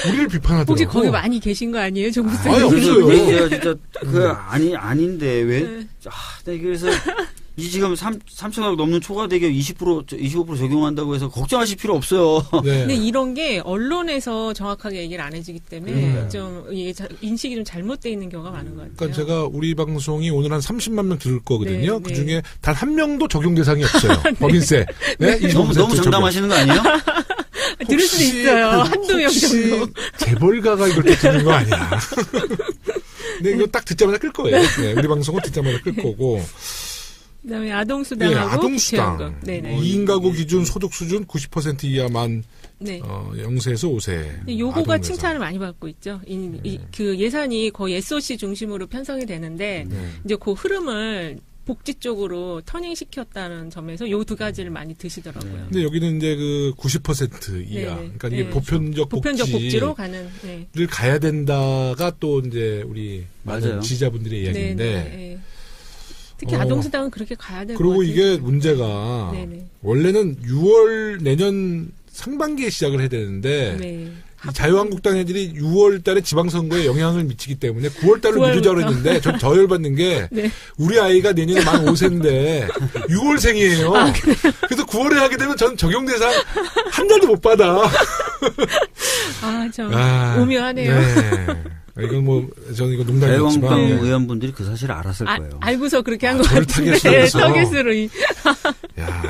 Speaker 1: 우리를 비판하더라고.
Speaker 3: 혹시 거기 많이 계신 거 아니에요, 종부세?
Speaker 1: 아니, 없어요.
Speaker 2: 그래서 제가 진짜 아닌데 왜?
Speaker 3: 네.
Speaker 2: 네, 그래서 이 지금 3천억 넘는 초과 대기업 25% 적용한다고 해서 걱정하실 필요 없어요.
Speaker 1: 네.
Speaker 3: 근데 이런 게 언론에서 정확하게 얘기를 안 해주기 때문에 좀 이게 인식이 좀 잘못되어 있는 경우가 많은 것 같아요.
Speaker 1: 그러니까 제가 우리 방송이 오늘 한 30만 명 들을 거거든요.
Speaker 3: 네,
Speaker 1: 그
Speaker 3: 네.
Speaker 1: 중에 단 한 명도 적용 대상이 없어요. 법인세. 네? 25%
Speaker 2: 너무
Speaker 1: 적용.
Speaker 2: 장담하시는 거 아니에요?
Speaker 3: 들을 수도 있어요. 한두 명
Speaker 1: 혹시
Speaker 3: 정도.
Speaker 1: 재벌가가 이걸 또 듣는 거 아니야. 근데 이거 딱 듣자마자 끌 거예요. 네, 우리 방송은 듣자마자 끌 거고.
Speaker 3: 그다음에
Speaker 1: 네,
Speaker 3: 아동수당하고
Speaker 1: 아동수당.
Speaker 3: 기초연금. 네네.
Speaker 1: 2인 가구 기준 소득 수준 90% 이하만
Speaker 3: 네.
Speaker 1: 0세에서 5세.
Speaker 3: 근데 요거가
Speaker 1: 아동에서.
Speaker 3: 칭찬을 많이 받고 있죠. 그 예산이 거의 SOC 중심으로 편성이 되는데
Speaker 1: 네.
Speaker 3: 이제 그 흐름을 복지 쪽으로 터닝 시켰다는 점에서 요 두 가지를 많이 드시더라고요.
Speaker 1: 근데 여기는 이제 그 90% 이하.
Speaker 3: 네네.
Speaker 1: 그러니까 이게
Speaker 3: 네.
Speaker 1: 보편적
Speaker 3: 복지로 가는. 네.
Speaker 1: 를 가야 된다가 또 이제 우리 많은
Speaker 2: 맞아요.
Speaker 1: 지지자분들의 이야기인데.
Speaker 3: 네, 네. 특히 아동수당은 그렇게 가야 될 것
Speaker 1: 그리고
Speaker 3: 같아요.
Speaker 1: 이게 문제가
Speaker 3: 네네.
Speaker 1: 원래는 6월 내년 상반기에 시작을 해야 되는데
Speaker 3: 네.
Speaker 1: 이 자유한국당 애들이 6월 달에 지방선거에 영향을 미치기 때문에 9월 달로
Speaker 3: 9월부터.
Speaker 1: 미루자고 했는데 전 저열받는 게
Speaker 3: 네.
Speaker 1: 우리 아이가 내년에 만 5세인데 6월생이에요. 그래서 9월에 하게 되면 전 적용 대상 한 달도 못 받아.
Speaker 3: 좀 오묘하네요.
Speaker 1: 네. 이건 뭐 저는 이거 농담이었지만
Speaker 2: 자유한국당
Speaker 1: 네.
Speaker 2: 의원분들이 그 사실을 알았을 거예요.
Speaker 3: 알고서 그렇게 한 것
Speaker 1: 저를
Speaker 3: 같은데.
Speaker 1: 타겟으로 해서.
Speaker 3: 타겟으로.
Speaker 1: 야.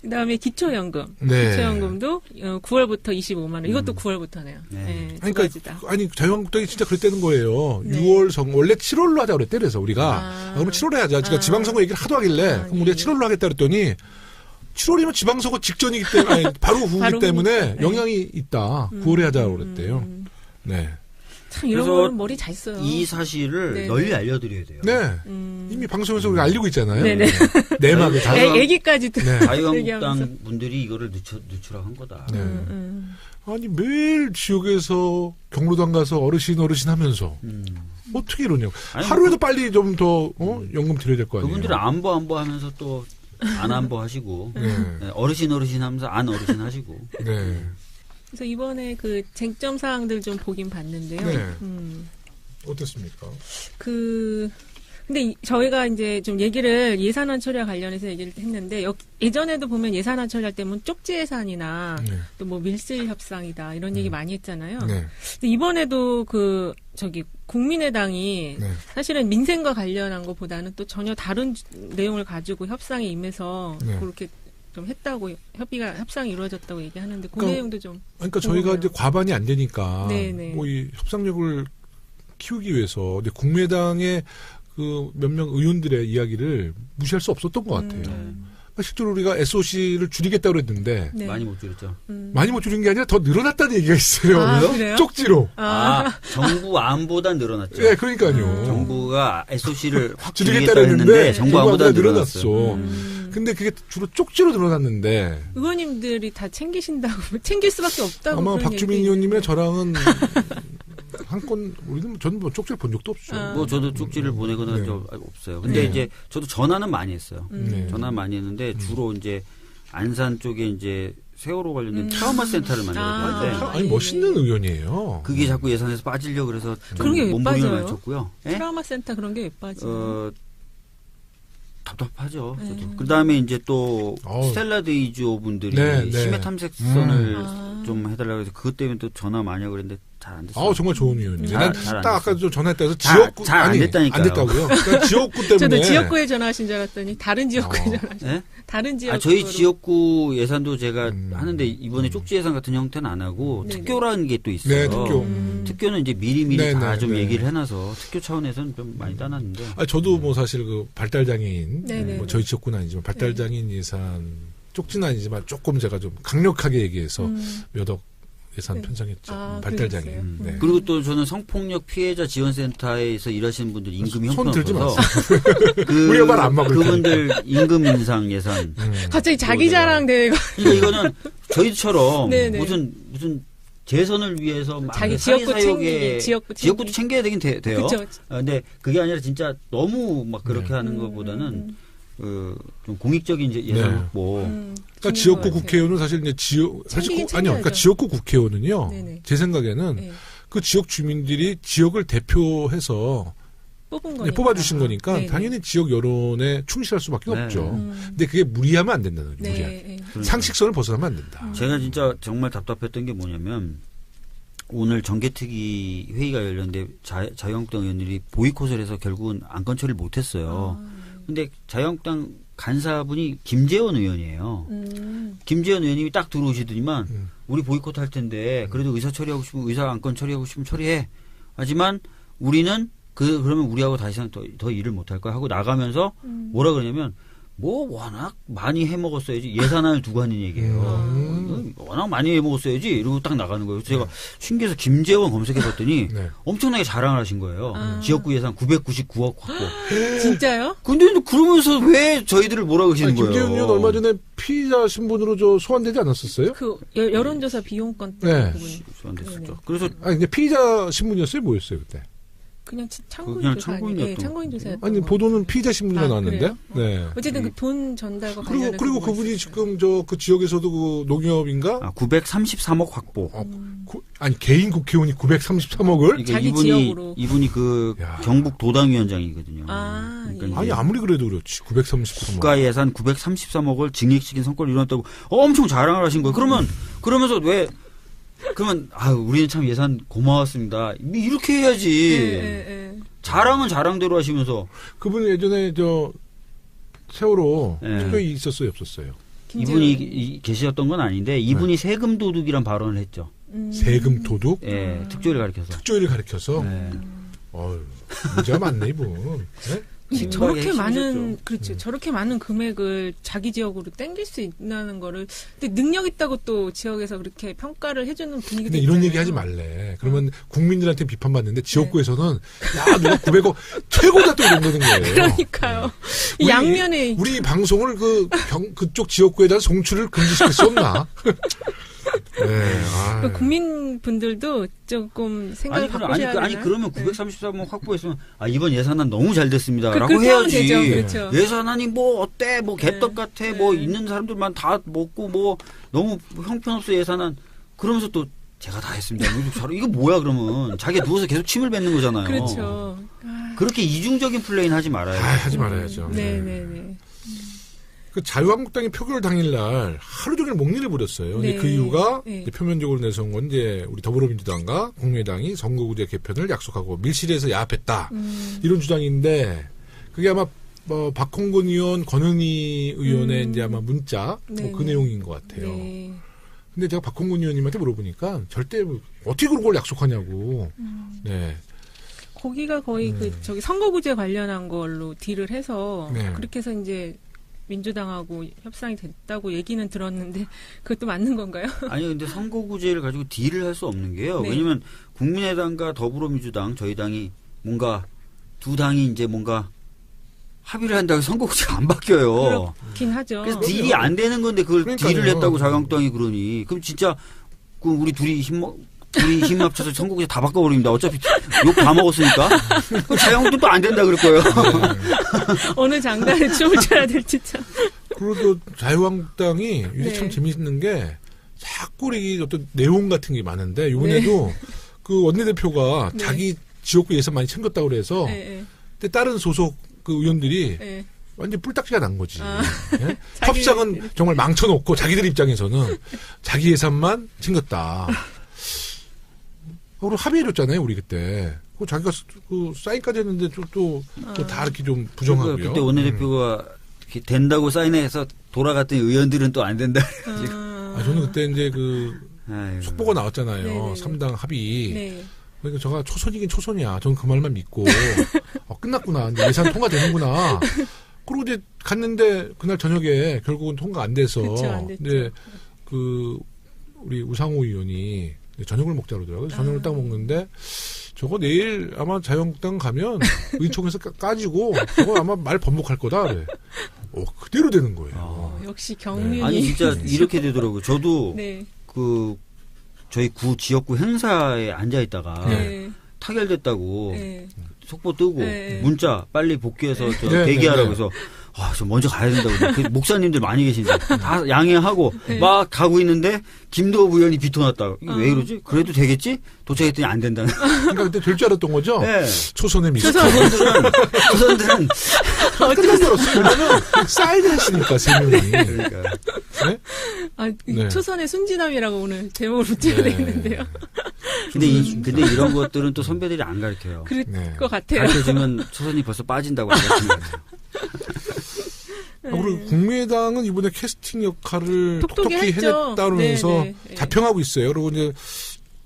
Speaker 3: 그다음에 기초연금.
Speaker 1: 네.
Speaker 3: 기초연금도 9월부터 25만 원. 이것도 9월부터네요.
Speaker 2: 네.
Speaker 3: 네. 두
Speaker 1: 그러니까
Speaker 3: 가지다.
Speaker 1: 아니 자유한국당이 진짜 그랬다는 거예요.
Speaker 3: 네.
Speaker 1: 6월 원래 7월로 하자 그랬대. 그래서 우리가 그러면 7월에 하자. 그러니까 지방선거 얘기를 하도 하길래 그럼 우리가
Speaker 3: 예.
Speaker 1: 7월로 하겠다 그랬더니 7월이면 지방선거 직전이기 때문에 아니, 바로 후기
Speaker 3: 바로
Speaker 1: 때문에
Speaker 3: 후기.
Speaker 1: 영향이 있다. 9월에 하자고 그랬대요. 네.
Speaker 3: 참 이런
Speaker 2: 그래서
Speaker 3: 거는 머리 잘 써요.
Speaker 2: 이 사실을
Speaker 3: 네.
Speaker 2: 널리 알려드려야 돼요.
Speaker 1: 네. 이미 방송에서 우리가 알리고 있잖아요.
Speaker 3: 네네.
Speaker 1: 내막을 다.
Speaker 3: 애기까지
Speaker 1: 네.
Speaker 3: 얘기하면서.
Speaker 2: 자유한국당 분들이 이거를 누출한 거다.
Speaker 1: 네.
Speaker 3: 음.
Speaker 1: 아니 매일 지역에서 경로당 가서 어르신 하면서 어떻게 이러냐고.
Speaker 2: 아니,
Speaker 1: 하루에도 빨리 좀 더 연금 드려야 될 거 아니에요.
Speaker 2: 그분들은 안보 하면서 또 안 안보 하시고
Speaker 1: 네.
Speaker 2: 네, 어르신 하면서 안 어르신 하시고.
Speaker 1: 네.
Speaker 3: 그래서 이번에 그 쟁점 사항들 좀 보긴 봤는데요.
Speaker 1: 네. 어떻습니까?
Speaker 3: 근데 저희가 이제 좀 얘기를 예산안 처리와 관련해서 얘기를 했는데 예전에도 보면 예산안 처리할 때면 쪽지 예산이나
Speaker 1: 네.
Speaker 3: 또 뭐 밀실 협상이다 이런 얘기 많이 했잖아요.
Speaker 1: 네.
Speaker 3: 근데 이번에도 국민의당이
Speaker 1: 네.
Speaker 3: 사실은 민생과 관련한 것보다는 또 전혀 다른 내용을 가지고 협상에 임해서
Speaker 1: 네.
Speaker 3: 그렇게 좀 했다고 협상이 이루어졌다고 얘기하는데 그
Speaker 1: 그러니까
Speaker 3: 내용도 좀
Speaker 1: 그러니까 저희가 이제 과반이 안 되니까
Speaker 3: 네네.
Speaker 1: 뭐 이 협상력을 키우기 위해서 근데 국민의당의 그 몇 명 의원들의 이야기를 무시할 수 없었던 것 같아요. 그러니까 실제로 우리가 SOC를 줄이겠다고 그랬는데
Speaker 3: 네.
Speaker 2: 많이 못 줄였죠.
Speaker 1: 많이 못 줄인 게 아니라 더 늘어났다는 얘기가 있어요.
Speaker 3: 아, 그래요?
Speaker 1: 쪽지로.
Speaker 2: 정부 안보다 늘어났죠.
Speaker 1: 네, 그러니까요.
Speaker 2: 정부가 SOC를 확
Speaker 1: 줄이겠다
Speaker 2: 줄이겠다 했는데
Speaker 1: 그랬는데
Speaker 2: 정부 안보다 늘어났어요.
Speaker 1: 늘어났어. 근데 그게 주로 쪽지로 드러났는데
Speaker 3: 의원님들이 다 챙기신다고 챙길 수밖에 없다고.
Speaker 1: 아마
Speaker 3: 그런
Speaker 1: 박주민
Speaker 3: 얘기.
Speaker 1: 의원님의 저랑은 한 건 우리는 저는 뭐 쪽지를 본 적도 없죠.
Speaker 3: 아.
Speaker 2: 뭐 저도 쪽지를 보내거나
Speaker 1: 네.
Speaker 2: 한 적 없어요. 근데
Speaker 1: 네.
Speaker 2: 이제 저도 전화는 많이 했어요.
Speaker 1: 네.
Speaker 2: 전화 많이 했는데 주로 이제 안산 쪽에 이제 세월호 관련된 트라우마 센터를 만들었는데
Speaker 3: 아.
Speaker 1: 아니 멋있는 의원이에요.
Speaker 2: 그게 자꾸 예산에서 빠지려고 그래서
Speaker 3: 그런 게 왜
Speaker 2: 몸부림을
Speaker 3: 빠져요?
Speaker 2: 많이 쳤고요. 예?
Speaker 3: 트라우마 센터 그런 게 왜 빠지나요?
Speaker 2: 답답하죠.
Speaker 3: 네.
Speaker 2: 저도. 그다음에 이제 또
Speaker 1: 어우.
Speaker 2: 스텔라 데이지오 분들이
Speaker 1: 네, 네.
Speaker 2: 심해 탐색선을
Speaker 3: 아.
Speaker 2: 좀 해달라고 해서 그것 때문에 또 전화 많이 하고 그랬는데 잘 안 됐어요.
Speaker 1: 정말 좋은 의원이에요.
Speaker 2: 잘-
Speaker 1: 난
Speaker 2: 잘안
Speaker 1: 딱 아까
Speaker 2: 됐어요.
Speaker 1: 좀 전화했다 해서
Speaker 2: 잘-
Speaker 1: 지역구
Speaker 2: 잘안
Speaker 1: 아니,
Speaker 2: 됐다니까요.
Speaker 1: 안 됐다고요. 그러니까 지역구 때문에
Speaker 3: 저도 지역구에 전화하신 줄 알았더니 다른 지역구에
Speaker 1: 어.
Speaker 3: 전화하신.
Speaker 2: 예?
Speaker 3: 다른 지역.
Speaker 2: 저희 지역구 예산도 제가
Speaker 1: 음.
Speaker 2: 하는데 이번에 쪽지 예산 같은 형태는 안 하고
Speaker 3: 네네.
Speaker 2: 특교라는 게 또 있어요.
Speaker 1: 네, 특교.
Speaker 2: 특교는 이제 미리미리
Speaker 1: 네,
Speaker 2: 다
Speaker 1: 네,
Speaker 2: 좀
Speaker 1: 네.
Speaker 2: 얘기를 해놔서 특교 차원에서는 좀 많이 따놨는데.
Speaker 1: 저도 뭐 사실 그 발달장애인
Speaker 3: 네네.
Speaker 1: 뭐 저희 지역구는 아니지만 발달장애인 예산 쪽지는 아니지만 조금 제가 좀 강력하게 얘기해서 몇 억 예산
Speaker 3: 네.
Speaker 1: 편성했죠.
Speaker 3: 아,
Speaker 1: 발달장애인.
Speaker 3: 그러셨어요?
Speaker 1: 네.
Speaker 2: 그리고 또 저는 성폭력 피해자 지원센터에서 일하시는 분들 임금이
Speaker 1: 손 들지
Speaker 2: 형편없어서
Speaker 1: 우리가 말 안 막을
Speaker 2: 그분들 임금 인상 예산.
Speaker 3: 갑자기 자기 자랑 대회가
Speaker 2: 그러니까 이거는 저희처럼
Speaker 3: 네네.
Speaker 2: 무슨 재선을 위해서 막
Speaker 3: 자기
Speaker 2: 사회
Speaker 3: 지역구
Speaker 2: 사역에
Speaker 3: 챙기기, 지역구
Speaker 2: 지역구도 챙겨야 되긴 돼요.
Speaker 3: 그쵸.
Speaker 2: 근데 그게 아니라 진짜 너무 막 그렇게
Speaker 1: 네.
Speaker 2: 하는 것보다는 좀 공익적인 예산
Speaker 1: 네.
Speaker 2: 확보.
Speaker 1: 그러니까 지역구 국회의원은 사실 이제 사실
Speaker 3: 챙기긴
Speaker 1: 아니요. 그러니까
Speaker 3: 챙겨야죠.
Speaker 1: 지역구 국회의원은요.
Speaker 3: 네네.
Speaker 1: 제 생각에는
Speaker 3: 네.
Speaker 1: 그 지역 주민들이 지역을 대표해서
Speaker 3: 뽑은
Speaker 1: 이제
Speaker 3: 거니까.
Speaker 1: 뽑아주신 거니까
Speaker 3: 네네.
Speaker 1: 당연히 지역 여론에 충실할 수밖에
Speaker 2: 네.
Speaker 1: 없죠. 근데 그게 무리하면 안 된다는 거죠.
Speaker 3: 네.
Speaker 1: 무리하게.
Speaker 3: 네.
Speaker 2: 그러니까.
Speaker 1: 상식선을 벗어나면 안 된다.
Speaker 2: 제가 진짜 정말 답답했던 게 뭐냐면 오늘 정개특위 회의가 열렸는데 자유한국당 의원들이 보이콧을 해서 결국은 안건 처리를 못했어요. 근데 자유한국당 간사분이 김재원 의원이에요. 김재원 의원님이 딱 들어오시더니만 우리 보이콧 할 텐데 그래도 의사 처리하고 싶으면 의사 안건 처리하고 싶으면 처리해. 하지만 우리는 그러면 우리하고 더 이상 더 일을 못할 거야 하고 나가면서 뭐라 그러냐면 뭐 워낙 많이 해먹었어야지 예산안을 두고 하는 얘기예요. 워낙 많이 해먹었어야지 이러고 딱 나가는 거예요. 그래서 제가 신기해서 김재원 검색해봤더니
Speaker 1: 네.
Speaker 2: 엄청나게 자랑을 하신 거예요. 지역구 예산 999억 확보.
Speaker 3: 진짜요?
Speaker 2: 근데 그러면서 왜 저희들을 뭐라 그러시는 거예요?
Speaker 1: 김재훈 의원 얼마 전에 피의자 신분으로 저 소환되지 않았었어요?
Speaker 3: 그 여론조사 비용건
Speaker 1: 네.
Speaker 3: 부분.
Speaker 2: 안 됐었죠.
Speaker 3: 네네.
Speaker 2: 그래서
Speaker 1: 아니, 근데 피의자 신분이었어요? 뭐였어요, 그때?
Speaker 3: 그냥 참고인
Speaker 2: 그냥
Speaker 3: 조사
Speaker 2: 참고인이었던
Speaker 3: 아니에요? 참고인 조사였던
Speaker 1: 아니,
Speaker 3: 거.
Speaker 1: 보도는 피의자 신분으로
Speaker 3: 아,
Speaker 1: 나왔는데?
Speaker 3: 그래요?
Speaker 1: 네.
Speaker 3: 어쨌든 그 돈 전달과
Speaker 1: 그리고,
Speaker 3: 관련해서
Speaker 1: 그리고
Speaker 3: 뭐가
Speaker 1: 그분이
Speaker 3: 있었어요?
Speaker 1: 지금 그 지역에서도 그 농협인가?
Speaker 2: 933억 확보.
Speaker 1: 아니, 개인 국회의원이 933억을?
Speaker 2: 그러니까
Speaker 3: 자기 지역으로.
Speaker 2: 이분이 그
Speaker 1: 야.
Speaker 2: 경북 도당위원장이거든요.
Speaker 3: 아,
Speaker 2: 그러니까
Speaker 3: 예.
Speaker 1: 아니, 아무리 그래도 그렇지. 933억.
Speaker 2: 국가 예산 933억을 증액시킨 성과를 이뤘다고 엄청 자랑을 하신 거예요. 그러면서 그러면 우리는 참 예산 고마웠습니다. 이렇게 해야지.
Speaker 3: 예.
Speaker 2: 자랑은 자랑대로 하시면서
Speaker 1: 그분 예전에 세월호
Speaker 2: 네.
Speaker 1: 특별히 있었어요, 없었어요?
Speaker 3: 김재원.
Speaker 2: 이분이 계셨던 건 아닌데 이분이 세금 도둑이란 발언을 했죠.
Speaker 1: 세금 도둑?
Speaker 2: 예, 특조위를 가리켜서.
Speaker 1: 특조위를 가리켜서?
Speaker 2: 네.
Speaker 1: 어휴, 문제가 많네, 이분. 네?
Speaker 3: 근데 저렇게
Speaker 2: 핵심이셨죠.
Speaker 3: 많은 그렇죠. 저렇게 많은 금액을 자기 지역으로 땡길 수 있다는 거를 근데 능력 있다고 또 지역에서 그렇게 평가를 해주는 분위기도
Speaker 1: 근데 이런
Speaker 3: 있잖아요.
Speaker 1: 얘기 하지 말래. 그러면 국민들한테 비판받는데 지역구에서는 야, 누가 900억 최고다 또 이러는 거예요.
Speaker 3: 그러니까요. 이 양면에
Speaker 1: 우리 방송을 그쪽 지역구에다 송출을 금지시킬 수 없나? 네,
Speaker 3: 그 국민분들도 조금 생각을 바꾸셔야 되나?
Speaker 2: 그러면 933억 확보했으면 이번 예산안 너무 잘 됐습니다라고
Speaker 3: 그렇게 하면
Speaker 2: 해야지.
Speaker 3: 되죠. 그렇죠.
Speaker 2: 예산안이 뭐 어때? 뭐 개떡 같아.
Speaker 3: 네.
Speaker 2: 뭐 있는 사람들만 다 먹고 뭐 너무 형편없어 예산안. 그러면서 또 제가 다 했습니다. 이거 뭐야 그러면 자기가 누워서 계속 침을 뱉는 거잖아요.
Speaker 3: 그렇죠.
Speaker 2: 그렇게 이중적인 플레이는 하지 말아요.
Speaker 1: 하지 말아야죠.
Speaker 3: 네네네.
Speaker 1: 그 자유한국당이 표결 당일날 하루 종일 목리를 부렸어요.
Speaker 3: 네.
Speaker 1: 이제 그 이유가
Speaker 3: 네.
Speaker 1: 이제 표면적으로 내세운 건 이제 우리 더불어민주당과 국민의당이 선거구제 개편을 약속하고 밀실에서 야합했다. 이런 주장인데 그게 아마 박홍근 의원, 권은희 의원의 이제 아마 문자
Speaker 3: 네.
Speaker 1: 그 내용인 것 같아요.
Speaker 3: 네.
Speaker 1: 근데 제가 박홍근 의원님한테 물어보니까 절대 어떻게 그런 걸 약속하냐고. 네.
Speaker 3: 거기가 거의 저기 선거구제 관련한 걸로 딜을 해서
Speaker 1: 네.
Speaker 3: 그렇게 해서 이제 민주당하고 협상이 됐다고 얘기는 들었는데 그것도 맞는 건가요?
Speaker 2: 아니 근데 선거구제를 가지고 딜을 할 수 없는 게요.
Speaker 3: 네.
Speaker 2: 왜냐면 국민의당과 더불어민주당 저희 당이 뭔가 두 당이 이제 뭔가 합의를 한다고 선거구제가 안 바뀌어요.
Speaker 3: 그렇긴 하죠.
Speaker 2: 그래서 딜이 안 되는 건데 그걸
Speaker 1: 그러니까요.
Speaker 2: 딜을 냈다고 자유한국당이 그러니 그럼 진짜 그 우리 둘이 힘 합쳐서 선거구제 다 바꿔버립니다. 어차피 욕 다 먹었으니까. 그럼 자유한국당도 안 된다 그럴 거예요.
Speaker 3: 어느 장단에 춤을 춰야 될지 참.
Speaker 1: 그리고 또 자유한국당이 요새
Speaker 3: 네.
Speaker 1: 참 재밌는 게 자꾸 이 어떤 내용 같은 게 많은데 이번에도 그 원내대표가
Speaker 3: 네.
Speaker 1: 자기 지역구 예산 많이 챙겼다고 그래서
Speaker 3: 네,
Speaker 1: 근데 다른 소속 그 의원들이
Speaker 3: 네.
Speaker 1: 완전 뿔딱지가 난 거지.
Speaker 3: 아.
Speaker 1: 예?
Speaker 3: 자기-
Speaker 1: 협상은 정말 망쳐놓고 자기들 입장에서는 자기 예산만 챙겼다. 그리고 합의해줬잖아요, 우리 그때. 그 자기가 그 사인까지 했는데 또 다 이렇게 좀 부정하고요.
Speaker 2: 그때 원내대표가 이렇게 된다고 사인해서 돌아갔더니 의원들은 또 안 된다.
Speaker 1: 저는 그때 이제 그
Speaker 2: 아이고.
Speaker 1: 속보가 나왔잖아요.
Speaker 3: 네네네.
Speaker 1: 3당 합의.
Speaker 3: 네.
Speaker 1: 그러니까 제가 초선이긴 초선이야. 저는 그 말만 믿고 끝났구나. 이제 예산 통과되는구나. 그리고 이제 갔는데 그날 저녁에 결국은 통과 안 돼서.
Speaker 3: 그쵸, 안 됐죠.
Speaker 1: 근데 그 우리 우상호 의원이 저녁을 먹자 그러더라고요. 저녁을 딱 먹는데 저거 내일 아마 자유한국당 가면 의총에서 까지고 저거 아마 말 번복할 거다. 그래. 그대로 되는 거예요.
Speaker 3: 역시 경륜이.
Speaker 2: 아니 진짜 이렇게 되더라고요. 저도
Speaker 3: 네.
Speaker 2: 그 저희 구 지역구 행사에 앉아 있다가
Speaker 3: 네.
Speaker 2: 타결됐다고
Speaker 3: 네.
Speaker 2: 속보 뜨고
Speaker 3: 네.
Speaker 2: 문자 빨리 복귀해서 저
Speaker 1: 네,
Speaker 2: 대기하라고
Speaker 1: 네,
Speaker 2: 해서 저 먼저 가야 된다고. 그 목사님들 많이 계신데 다 양해하고
Speaker 3: 네.
Speaker 2: 막 가고 있는데 김도읍 의원이 비토났다. 이게 왜 이러지? 그래도 되겠지? 도착했더니 안 된다는.
Speaker 1: 그러니까 그때 될 줄 알았던 거죠.
Speaker 2: 네.
Speaker 1: 초선의 미스터.
Speaker 2: 조선들은
Speaker 1: 끝났어요. 왜냐면 사인을 했으니까 세 명이.
Speaker 2: 그러니까.
Speaker 1: 네?
Speaker 3: 아,
Speaker 1: 네.
Speaker 3: 초선의 순진함이라고 오늘 제목을 붙여야
Speaker 1: 네.
Speaker 3: 되겠는데요.
Speaker 2: 근데 이런 것들은 또 선배들이 안 가르쳐요.
Speaker 3: 그럴
Speaker 1: 네.
Speaker 3: 것 같아요.
Speaker 2: 가르쳐주면 초선이 벌써 빠진다고 안 가르치는 것 같아요.
Speaker 1: 그리고 국민의당은 이번에 캐스팅 역할을
Speaker 3: 톡톡히
Speaker 1: 톡톡히
Speaker 3: 했죠.
Speaker 1: 해냈다 그러면서
Speaker 3: 네, 네.
Speaker 1: 자평하고 있어요. 그리고 이제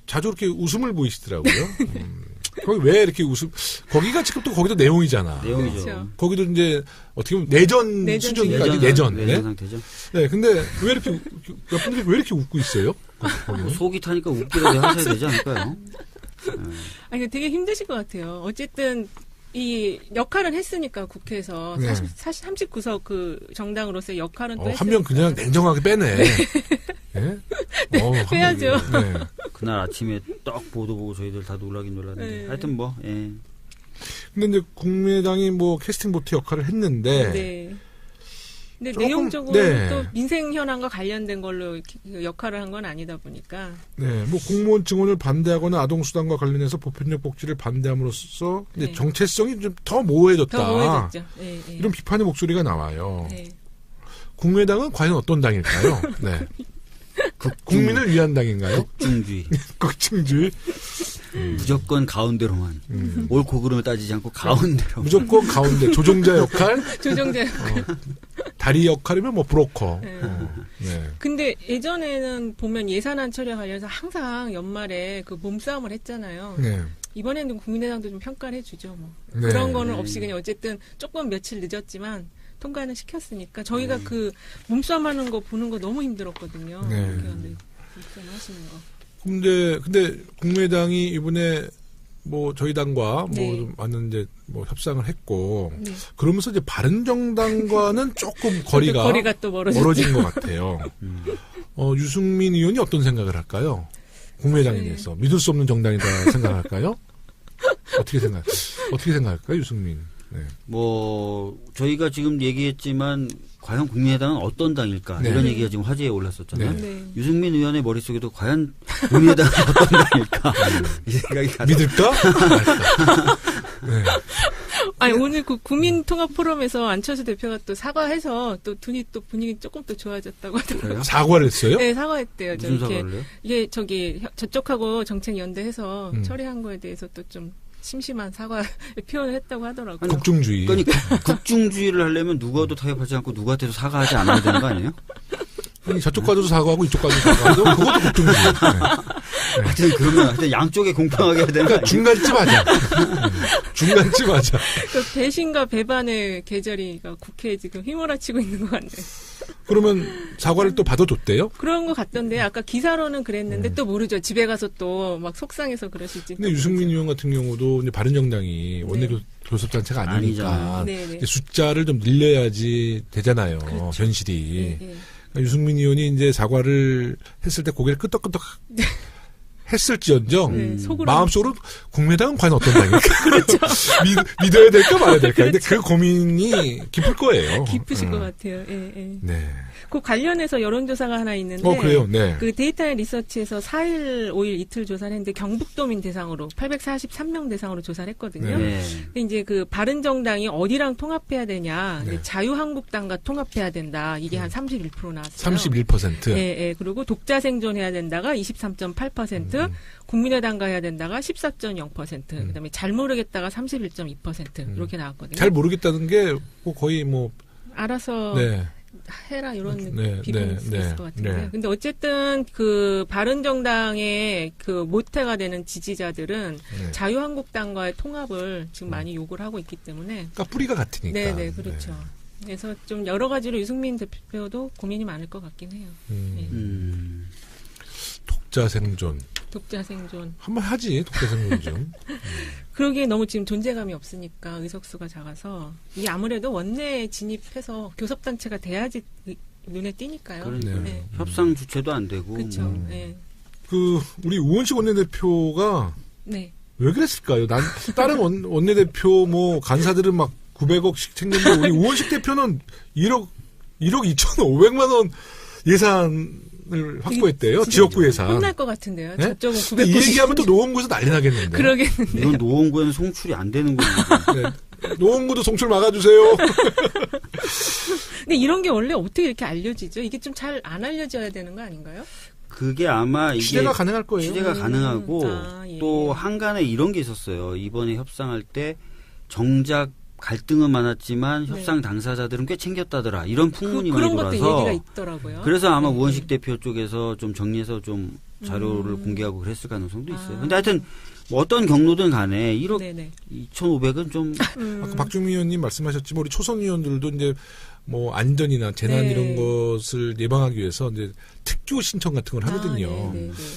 Speaker 1: 자주 이렇게 웃음을 보이시더라고요. 거기 왜 이렇게 거기가 지금 또 거기도 내용이잖아.
Speaker 2: 내용이죠.
Speaker 3: 그렇죠.
Speaker 1: 거기도 이제 어떻게 보면 내전
Speaker 3: 내전
Speaker 1: 수준까지 내전. 네?
Speaker 2: 내전 상태죠.
Speaker 1: 네, 근데 왜 이렇게 몇 분들이 왜 이렇게 웃고 있어요? 거기는?
Speaker 2: 속이 타니까 웃기라도 하셔야 되지 않을까요?
Speaker 3: 아니, 되게 힘드실 것 같아요. 어쨌든, 이 역할은 했으니까 국회에서
Speaker 1: 네.
Speaker 3: 39석 그 정당으로서의 역할은 또
Speaker 1: 한 명 그냥 냉정하게 빼네. 네?
Speaker 3: 빼야죠.
Speaker 1: 네.
Speaker 2: 그날 아침에 딱 보도 보고 저희들 다 놀라긴 놀랐는데.
Speaker 3: 네.
Speaker 2: 하여튼 뭐, 예.
Speaker 1: 근데 이제 국민의당이 뭐 캐스팅 보트 역할을 했는데
Speaker 3: 네. 근데
Speaker 1: 조금,
Speaker 3: 내용적으로
Speaker 1: 네.
Speaker 3: 또 민생 현안과 관련된 걸로 역할을 한 건 아니다 보니까.
Speaker 1: 네, 뭐 공무원 증원을 반대하거나 아동수당과 관련해서 보편적 복지를 반대함으로써 이제
Speaker 3: 네.
Speaker 1: 정체성이 좀 더 모호해졌다.
Speaker 3: 더 모호해졌죠. 네, 네.
Speaker 1: 이런 비판의 목소리가 나와요.
Speaker 3: 네.
Speaker 1: 국민의당은 과연 어떤 당일까요? 네. 국민을 위한 당인가요?
Speaker 2: 극중주의.
Speaker 1: 극층주의.
Speaker 2: 무조건 가운데로만. 옳고 그름을 따지지 않고 가운데로.
Speaker 1: 무조건 가운데 조종자 역할,
Speaker 3: 조정재.
Speaker 1: 다리 역할이면 뭐 브로커.
Speaker 3: 네.
Speaker 1: 네.
Speaker 3: 근데 예전에는 보면 예산안 처리와 관련해서 항상 연말에 그 몸싸움을 했잖아요.
Speaker 1: 네.
Speaker 3: 이번에는 국민의당도 좀 평가를 해주죠. 뭐.
Speaker 1: 네.
Speaker 3: 그런 거는 없이 그냥 어쨌든 조금 며칠 늦었지만 통과는 시켰으니까 저희가 그 몸싸움하는 거 보는 거 너무 힘들었거든요.
Speaker 1: 네.
Speaker 3: 국회의원들 몸싸움 하시는 거.
Speaker 1: 근데 국민의당이 이번에 뭐 저희 당과
Speaker 3: 네.
Speaker 1: 뭐 좀 많은 이제 뭐 협상을 했고
Speaker 3: 네.
Speaker 1: 그러면서 이제 바른정당과는 조금 거리가
Speaker 3: 또 멀어졌죠.
Speaker 1: 멀어진 것 같아요. 유승민 의원이 어떤 생각을 할까요? 국민의당에
Speaker 3: 네.
Speaker 1: 대해서 믿을 수 없는 정당이다 생각할까요? 어떻게 생각할까요, 유승민? 네.
Speaker 2: 뭐, 저희가 지금 얘기했지만, 과연 국민의당은 어떤 당일까?
Speaker 1: 네.
Speaker 2: 이런 얘기가 지금 화제에 올랐었잖아요.
Speaker 1: 네.
Speaker 3: 네.
Speaker 2: 유승민 의원의 머릿속에도 과연 국민의당은 어떤 당일까? 이 생각이
Speaker 1: 믿을까? 말까? 네.
Speaker 3: 아니 오늘 그 국민통합포럼에서 안철수 대표가 또 사과해서 또 분위기 조금 또 좋아졌다고 하더라고요.
Speaker 2: 그래요?
Speaker 1: 사과를 했어요?
Speaker 3: 네, 사과했대요.
Speaker 2: 무슨
Speaker 3: 이렇게
Speaker 2: 사과를 해요?
Speaker 3: 이게 저쪽하고 정책 연대해서
Speaker 1: 음.
Speaker 3: 처리한 거에 대해서 또 좀 심심한 사과 표현을 했다고 하더라고요.
Speaker 1: 국중주의.
Speaker 2: 그러니까 극중주의를 하려면 누구와도 타협하지 않고 누구한테도 사과하지 않아야 되는 거 아니에요?
Speaker 1: 아니, 저쪽 가도 사과하고 이쪽 가도 사과하고 그것도 국중주의. 네.
Speaker 2: 하여튼 양쪽에 공평하게 해야 되는 거
Speaker 1: 그러니까
Speaker 2: 아니에요?
Speaker 1: 중간쯤 하자. 중간쯤 하자.
Speaker 3: 그 배신과 배반의 계절이가 국회에 지금 휘몰아치고 있는 것 같네요.
Speaker 1: 그러면 사과를 또 받아줬대요?
Speaker 3: 그런 것 같던데 아까 기사로는 그랬는데 또 모르죠. 집에 가서 또 막 속상해서 그러실지.
Speaker 1: 근데 유승민 의원 같은 경우도 이제 바른정당이 원내교섭 교섭단체가 아니니까 숫자를 좀 늘려야지 되잖아요.
Speaker 3: 그렇죠.
Speaker 1: 현실이. 그러니까 유승민 의원이 이제 사과를 했을 때 고개를 끄덕끄덕 했을지언정 마음속으로 국민의당은 과연 어떤 당일까?
Speaker 3: 그렇죠.
Speaker 1: 믿어야 될까 말아야 될까? 근데 그 고민이 깊을 거예요.
Speaker 3: 깊으실 것 같아요.
Speaker 1: 네.
Speaker 3: 그 관련해서 여론조사가 하나 있는데,
Speaker 1: 그래요. 네.
Speaker 3: 그 데이터 리서치에서 4일, 5일 이틀 조사를 했는데 경북도민 대상으로 843명 대상으로 조사를 했거든요.
Speaker 2: 네.
Speaker 3: 근데 이제 그 바른정당이 어디랑 통합해야 되냐,
Speaker 1: 네.
Speaker 3: 자유한국당과 통합해야 된다. 이게 한 31% 나왔어요.
Speaker 1: 31%.
Speaker 3: 예. 그리고 독자 생존해야 된다가 23.8%, 국민의당과 해야 된다가 14.0%, 그다음에 잘 모르겠다가 31.2% 이렇게 나왔거든요.
Speaker 1: 잘 모르겠다는 게 거의 뭐
Speaker 3: 알아서.
Speaker 1: 네.
Speaker 3: 해라 이런 비판이 있을 것 같은데.
Speaker 1: 네.
Speaker 3: 근데 어쨌든 그 바른정당의 그 모태가 되는 지지자들은 자유한국당과의 통합을 지금 많이 요구를 하고 있기 때문에.
Speaker 1: 그러니까 뿌리가 같으니까.
Speaker 3: 네, 그렇죠. 네. 그래서 좀 여러 가지로 유승민 대표도 고민이 많을 것 같긴 해요.
Speaker 1: 독자 생존. 한번 하지, 독자 생존 좀.
Speaker 3: 그러기에 너무 지금 존재감이 없으니까 의석수가 작아서 이게 아무래도 원내에 진입해서 교섭단체가 돼야지 눈에 띄니까요.
Speaker 2: 네. 협상 주체도 안 되고.
Speaker 3: 그렇죠.
Speaker 1: 우리 우원식 원내대표가
Speaker 3: 왜
Speaker 1: 그랬을까요? 다른 원내대표 간사들은 막 900억씩 챙겼는데 우리 우원식 대표는 1억 2,500만 원 예산을 확보했대요. 지역구 예산.
Speaker 3: 혼날 것 같은데요.
Speaker 1: 네?
Speaker 3: 저쪽은 900억.
Speaker 1: 이 얘기하면 또 노원구에서 난리 나겠는데.
Speaker 3: 그러겠는데.
Speaker 2: 이건 노원구에는 송출이 안 되는 거예요.
Speaker 1: 네. 노원구도 송출 막아주세요.
Speaker 3: 근데 이런 게 원래 어떻게 이렇게 알려지죠? 이게 좀 잘 안 알려져야 되는 거 아닌가요?
Speaker 2: 그게 아마 이게
Speaker 1: 취재가 가능할 거예요.
Speaker 2: 취재가 가능하고 또 한간에 이런 게 있었어요. 이번에 협상할 때 정작 갈등은 많았지만 협상 당사자들은 꽤 챙겼다더라. 이런 풍문이 많이 돌아서.
Speaker 3: 그런 것도 얘기가 있더라고요.
Speaker 2: 그래서 아마 우원식 대표 쪽에서 좀 정리해서 좀 자료를 공개하고 그랬을 가능성도 있어요. 근데 하여튼 어떤 경로든 간에 1억 2,500은 좀.
Speaker 1: 아까 박주민 의원님 말씀하셨지만 우리 초선 의원들도 이제 안전이나 재난 이런 것을 예방하기 위해서 이제 특교 신청 같은 걸 하거든요.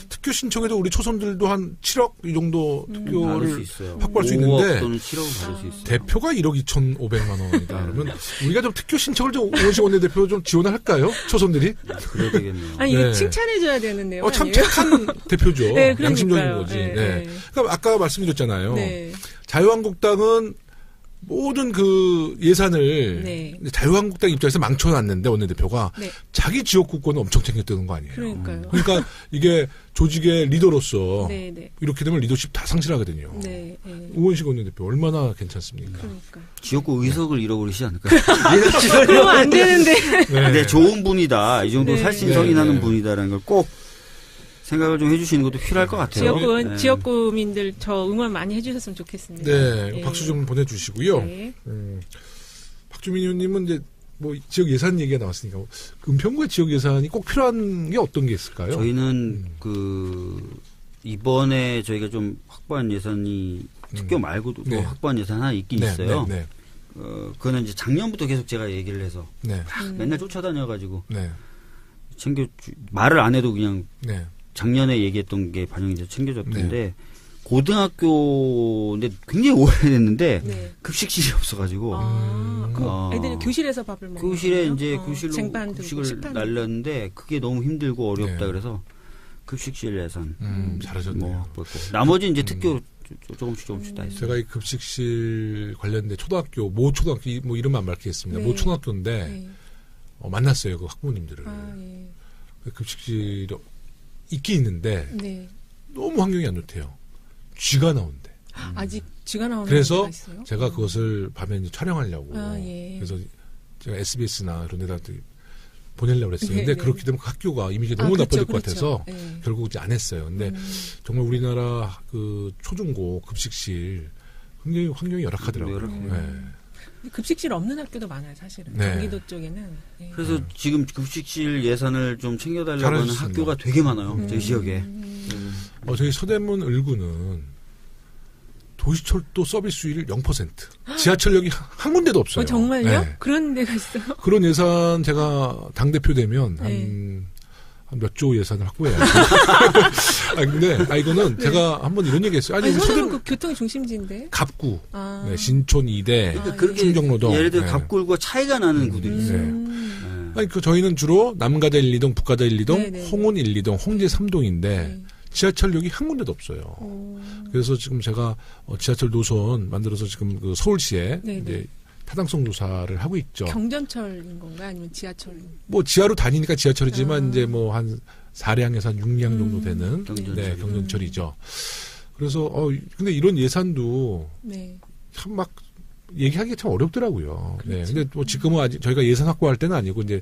Speaker 1: 특교 신청에도 우리 초선들도 한 7억 이 정도 특교를 확보할 수 있는데
Speaker 2: 5억 또는 7억은 받을 수 있어요.
Speaker 1: 대표가 1억 2,500만 원이다. 그러면 우리가 좀 특교 신청을 좀 우원식 원내대표 좀 지원을 할까요? 초선들이?
Speaker 2: 그래야 되겠네요.
Speaker 3: 아니 이게 칭찬해줘야 되는데요.
Speaker 1: 참 착한 대표죠.
Speaker 3: 네,
Speaker 1: 양심적인 거지. 그러니까 아까 말씀드렸잖아요. 자유한국당은 모든 그 예산을 자유한국당 입장에서 망쳐놨는데 원내대표가 자기 지역구권은 엄청 챙겼다는 거 아니에요. 그러니까 이게 조직의 리더로서 이렇게 되면 리더십 다 상실하거든요. 우원식 원내대표 얼마나 괜찮습니까?
Speaker 2: 지역구 의석을 잃어버리지 않을까요?
Speaker 3: 그러면 안 되는데.
Speaker 2: 네, 좋은 분이다. 이 정도 살신성이 나는 분이다라는 걸 꼭 생각을 좀 해주시는 것도 필요할 것 같아요.
Speaker 3: 지역구민들 저 응원 많이 해주셨으면 좋겠습니다.
Speaker 1: 네, 박수 좀 보내주시고요. 박주민 의원님은 이제 지역 예산 얘기가 나왔으니까 은평구의 지역 예산이 꼭 필요한 게 어떤 게 있을까요?
Speaker 2: 저희는 이번에 저희가 좀 확보한 예산이 특교 말고도 또 확보한 예산 하나 있긴 있어요. 그거는 이제 작년부터 계속 제가 얘기를 해서 맨날 쫓아다녀가지고 말을 안 해도 그냥 작년에 얘기했던 게 반영이 챙겨졌던데 고등학교인데 굉장히 오래됐는데 급식실이 없어가지고
Speaker 3: 애들이 교실에서 밥을 먹는
Speaker 2: 교실에 이제 교실로 급식을 날렸는데 그게 너무 힘들고 어렵다 그래서 급식실 예산
Speaker 1: 잘하셨네요.
Speaker 2: 나머지 이제 특교로 조금씩 다 했어요.
Speaker 1: 제가 이 급식실 관련된 초등학교 모 초등학교 이름만 안 밝히겠습니다. 모 초등학교인데 만났어요 그 학부모님들을. 급식실이 있긴 있는데 너무 환경이 안 좋대요. 쥐가 나온대.
Speaker 3: 아직 쥐가 나오는
Speaker 1: 그래서 제가 그것을 밤에 이제 촬영하려고 그래서 제가 SBS나 이런 데다 보내려고 그랬어요. 근데 그렇게 되면 그 학교가 이미지가 너무 나빠질 것 같아서 결국 이제 안 했어요. 근데 정말 우리나라 그 초중고 급식실 굉장히 환경이 열악하더라고요.
Speaker 3: 급식실 없는 학교도 많아요, 사실은. 경기도 쪽에는.
Speaker 2: 그래서 지금 급식실 예산을 좀 챙겨달라고 하는 학교가 되게 많아요. 저희 지역에.
Speaker 1: 저희 서대문 을구는 도시철도 서비스 수율 0%. 지하철역이 한 군데도 없어요.
Speaker 3: 정말요? 그런 데가 있어요?
Speaker 1: 그런 예산 제가 당대표 되면 한 몇 조 예산을 확보해야지. 근데 이거는 제가 한번 이런 얘기했어요.
Speaker 3: 아니 서울은 그 교통 중심지인데.
Speaker 1: 갑구, 네, 신촌 2대,
Speaker 2: 그렇게
Speaker 1: 충정로동.
Speaker 2: 예를 들어 갑구과 차이가 나는 구들이 있어요.
Speaker 1: 아니 저희는 주로 남가자 1, 2동, 북가자 1, 2동, 홍은 1, 2동, 홍제 3동인데 지하철역이 한 군데도 없어요. 그래서 지금 제가 지하철 노선 만들어서 지금 그 서울시에 이제 타당성 조사를 하고 있죠.
Speaker 3: 경전철인 건가 아니면 지하철?
Speaker 1: 뭐 지하로 다니니까 지하철이지만 이제 뭐 한 4량에서 한 6량 정도 되는 경전철이죠. 그래서 근데 이런 예산도 참 막 얘기하기가 참 어렵더라고요.
Speaker 3: 그렇죠.
Speaker 1: 네. 근데 뭐 지금은 아직 저희가 예산 확보할 때는 아니고 이제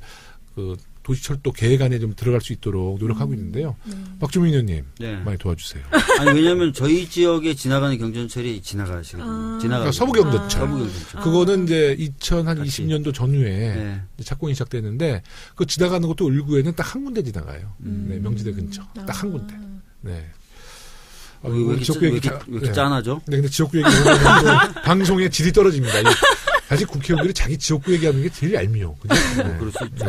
Speaker 1: 그 도시철도 계획안에 좀 들어갈 수 있도록 노력하고 있는데요. 박주민 의원님 많이 도와주세요.
Speaker 2: 아니 왜냐하면 저희 지역에 지나가는 경전철이 지나가시거든요.
Speaker 1: 그러니까 서부경전철. 그거는 이제 2020년도 전후에 착공이 시작됐는데 그 지나가는 것도 을구에는 딱 한 군데 지나가요. 네, 명지대 근처 딱 한 군데. 네.
Speaker 2: 왜 이렇게 짠하죠?
Speaker 1: 네, 근데 지역구 얘기 하면 방송의 질이 떨어집니다. 사실 국회의원들이 자기 지역구 얘기하는 게 제일 얄미워. 그죠? 네.
Speaker 2: 그럴 수 있죠.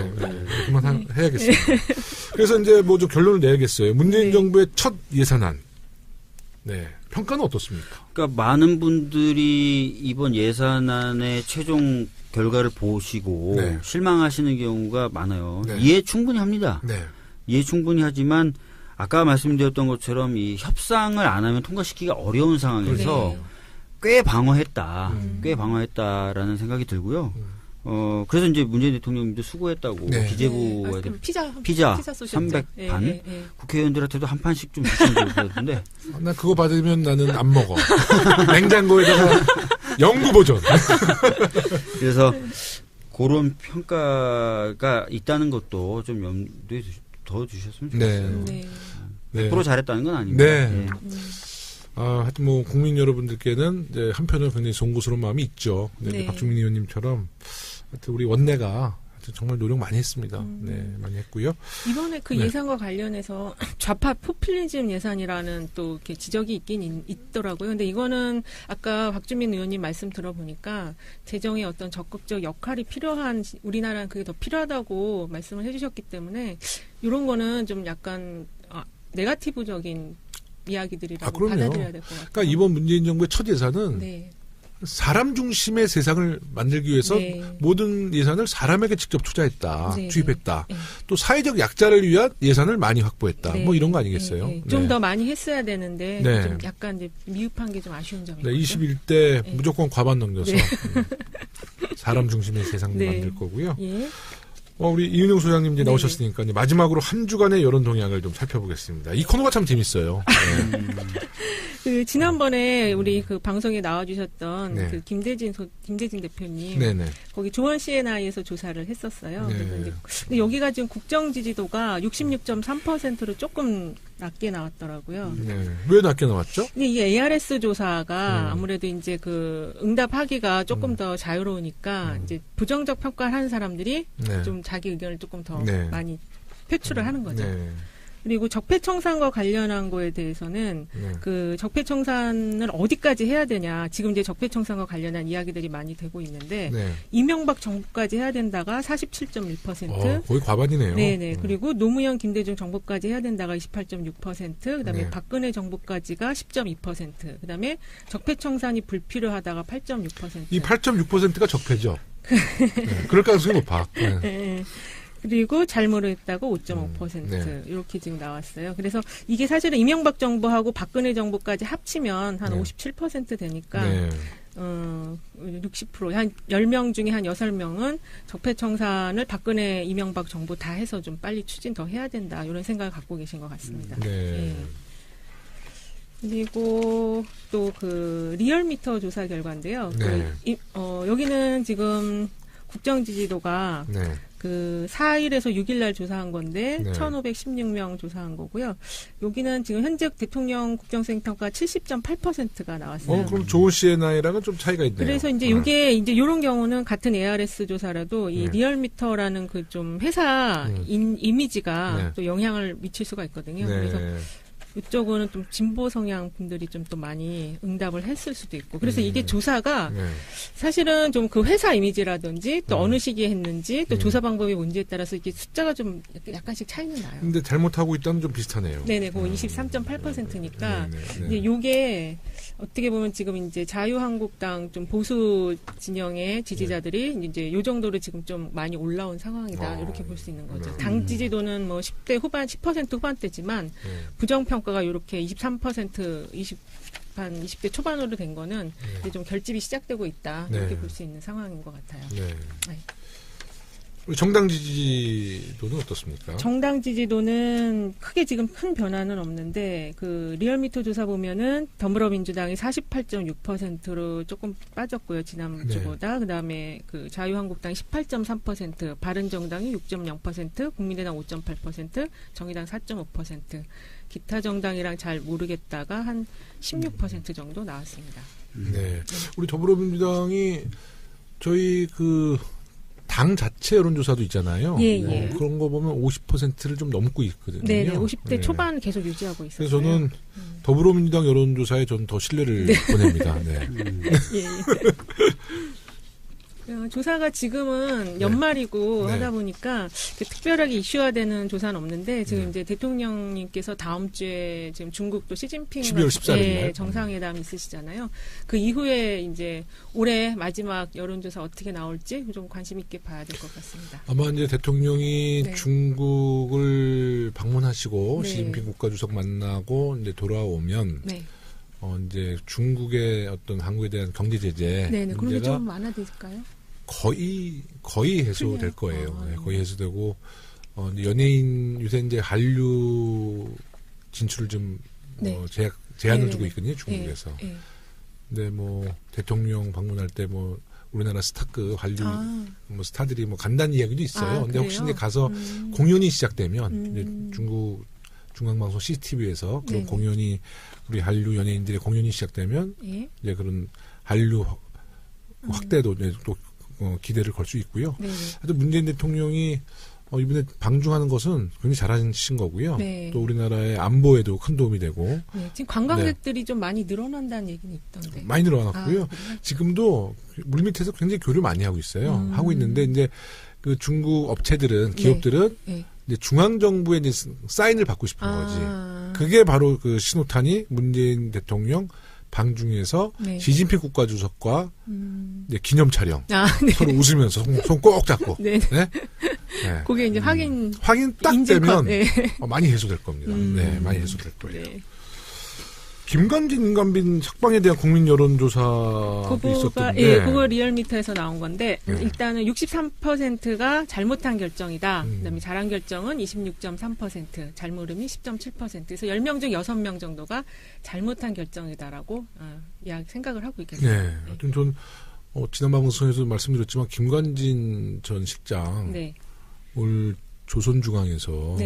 Speaker 1: 그만 해야겠습니다. 그래서 이제 뭐 좀 결론을 내야겠어요. 문재인 정부의 첫 예산안. 네. 평가는 어떻습니까?
Speaker 2: 그러니까 많은 분들이 이번 예산안의 최종 결과를 보시고 실망하시는 경우가 많아요. 이해 충분히 합니다. 이해 충분히 하지만 아까 말씀드렸던 것처럼 이 협상을 안 하면 통과시키기가 어려운 상황에서 꽤 방어했다라는 생각이 들고요. 그래서 이제 문재인 대통령님도 수고했다고 기재부에 피자 300판 국회의원들한테도 한 판씩 좀 주시면 좋을 것 같은데.
Speaker 1: 나 그거 받으면 나는 안 먹어. 냉장고에다가 영구 보존. 그래서
Speaker 2: 그런 평가가 있다는 것도 좀 염두에 더 주셨으면 좋겠어요. 100% 잘했다는 건 아닙니다.
Speaker 1: 하여튼 뭐 국민 여러분들께는 이제 한편으로 굉장히 송구스러운 마음이 있죠. 박주민 의원님처럼 하여튼 우리 원내가 정말 노력 많이 했습니다. 많이 했고요.
Speaker 3: 이번에 그 예산과 관련해서 좌파 포퓰리즘 예산이라는 또 이렇게 지적이 있더라고요. 근데 이거는 아까 박주민 의원님 말씀 들어보니까 재정의 어떤 적극적 역할이 필요한 우리나라는 그게 더 필요하다고 말씀을 해주셨기 때문에 이런 거는 좀 약간 네거티브적인 이야기들이라고 받아들여야 될 것 같아요.
Speaker 1: 그러니까 이번 문재인 정부의 첫 예산은 사람 중심의 세상을 만들기 위해서 모든 예산을 사람에게 직접 투자했다, 투입했다. 또 사회적 약자를 위한 예산을 많이 확보했다. 뭐 이런 거 아니겠어요?
Speaker 3: 좀 더 많이 했어야 되는데 좀 약간 이제 미흡한 게 좀 아쉬운 점이에요.
Speaker 1: 21대 무조건 과반 넘겨서 사람 중심의 세상을 만들 거고요. 우리 이은영 소장님 이제 나오셨으니까 이제 마지막으로 한 주간의 여론 동향을 좀 살펴보겠습니다. 이 코너가 참 재밌어요.
Speaker 3: 그 지난번에 우리 그 방송에 나와주셨던 그 김대진 대표님, 거기 조원 CNI에서 조사를 했었어요. 그래서 이제 근데 여기가 지금 국정 지지도가 66.3%로 조금 낮게 나왔더라고요.
Speaker 1: 왜 낮게 나왔죠?
Speaker 3: 근데 이 ARS 조사가 아무래도 이제 그 응답하기가 조금 더 자유로우니까 이제 부정적 평가를 하는 사람들이 좀 자기 의견을 조금 더 많이 표출을 하는 거죠. 그리고 적폐청산과 관련한 거에 대해서는 그 적폐청산을 어디까지 해야 되냐. 지금 이제 적폐청산과 관련한 이야기들이 많이 되고 있는데 이명박 정부까지 해야 된다가 47.1%.
Speaker 1: 거의 과반이네요.
Speaker 3: 그리고 노무현, 김대중 정부까지 해야 된다가 28.6%. 그다음에 박근혜 정부까지가 10.2%. 그다음에 적폐청산이 불필요하다가 8.6%.
Speaker 1: 이 8.6%가 적폐죠. 그럴 가능성이 높아.
Speaker 3: 그리고 잘못을 했다고 5.5% 이렇게 지금 나왔어요. 그래서 이게 사실은 이명박 정부하고 박근혜 정부까지 합치면 한 57% 되니까 60% 한 10명 중에 한 6명은 적폐청산을 박근혜 이명박 정부 다 해서 좀 빨리 추진 더 해야 된다. 이런 생각을 갖고 계신 것 같습니다. 그리고 또 그 리얼미터 조사 결과인데요. 여기는 지금 국정 지지도가 그 4일에서 6일 날 조사한 건데 1,516명 조사한 거고요. 여기는 지금 현재 대통령 국정수행평가 70.8%가 나왔어요.
Speaker 1: 그럼 조원 CNI랑은 좀 차이가 있네요.
Speaker 3: 그래서 이제 이게 이제 이런 경우는 같은 ARS 조사라도 이 리얼미터라는 그 좀 회사 이미지가 또 영향을 미칠 수가 있거든요. 그래서 이쪽은 좀 진보 성향 분들이 좀 또 많이 응답을 했을 수도 있고. 그래서 이게 조사가 사실은 좀 그 회사 이미지라든지 또 어느 시기에 했는지 또 조사 방법이 뭔지에 따라서 이게 숫자가 좀 약간씩 차이는 나요.
Speaker 1: 근데 잘못하고 있다는 좀 비슷하네요.
Speaker 3: 네네, 그거 23.8%니까 이제 요게 어떻게 보면 지금 이제 자유한국당 좀 보수 진영의 지지자들이 이제 요 정도로 지금 좀 많이 올라온 상황이다. 이렇게 볼 수 있는 거죠. 당 지지도는 뭐 10대 후반, 10% 후반대지만 부정평가가 이렇게 23%, 20대 초반으로 된 거는 이제 좀 결집이 시작되고 있다. 이렇게 볼 수 있는 상황인 것 같아요. 네.
Speaker 1: 정당 지지도는 어떻습니까?
Speaker 3: 정당 지지도는 크게 지금 큰 변화는 없는데 그 리얼미터 조사 보면은 더불어민주당이 48.6%로 조금 빠졌고요. 지난주보다. 그다음에 그 자유한국당이 18.3%, 바른정당이 6.0%, 국민의당 5.8%, 정의당 4.5%, 기타 정당이랑 잘 모르겠다가 한 16% 정도 나왔습니다.
Speaker 1: 네. 우리 더불어민주당이 저희 그 당 자체 여론조사도 있잖아요.
Speaker 3: 예.
Speaker 1: 그런 거 보면 50%를 좀 넘고 있거든요.
Speaker 3: 네, 50대 초반 계속 유지하고 있어요.
Speaker 1: 그래서 저는 더불어민주당 여론조사에 저는 더 신뢰를 보냅니다. 네.
Speaker 3: 조사가 지금은 연말이고 하다 보니까 특별하게 이슈화되는 조사는 없는데 지금 이제 대통령님께서 다음 주에 지금 중국도 시진핑
Speaker 1: 12월 14일
Speaker 3: 정상회담 있으시잖아요. 그 이후에 이제 올해 마지막 여론조사 어떻게 나올지 좀 관심 있게 봐야 될 것 같습니다.
Speaker 1: 아마 이제 대통령이 중국을 방문하시고 시진핑 국가주석 만나고 이제 돌아오면 이제 중국의 어떤 한국에 대한 경제 제재
Speaker 3: 문제가 좀 완화될까요?
Speaker 1: 거의 해소될 거예요. 거의 해소되고 연예인 요새 이제 한류 진출을 좀 제한을 두고 있거든요, 중국에서. 근데 뭐 대통령 방문할 때 뭐 우리나라 스타급 한류 뭐 스타들이 뭐 간다는 이야기도 있어요. 근데 혹시 이제 가서 공연이 시작되면 이제 중앙방송 CCTV에서 그런 공연이 우리 한류 연예인들의 공연이 시작되면 이제 그런 한류 확대도 이제 또 기대를 걸 수 있고요. 하여튼 문재인 대통령이 이번에 방중하는 것은 굉장히 잘하신 거고요. 또 우리나라의 안보에도 큰 도움이 되고.
Speaker 3: 지금 관광객들이 좀 많이 늘어난다는 얘기는 있던데.
Speaker 1: 많이 늘어났고요. 지금도 물밑에서 굉장히 교류 많이 하고 있어요. 하고 있는데 이제 그 중국 업체들은 기업들은 이제 중앙 정부의 이제 사인을 받고 싶은 거지. 그게 바로 그 신호탄이 문재인 대통령 방중에서 시진핑 국가주석과 이제 기념 촬영 서로 웃으면서 손 꼭 잡고
Speaker 3: 그게 이제 확인
Speaker 1: 딱 되면 많이 해소될 겁니다. 많이 해소될 거예요. 김관진, 임관빈 석방에 대한 국민 여론조사도 있었던데.
Speaker 3: 그거 리얼미터에서 나온 건데 일단은 63%가 잘못한 결정이다. 그다음에 잘한 결정은 26.3%, 잘모름이 10.7%. 그래서 10명 중 6명 정도가 잘못한 결정이다라고 생각을 하고 있겠습니다.
Speaker 1: 하여튼 전 지난 방송에서 말씀드렸지만 김관진 전 실장 올 조선중앙에서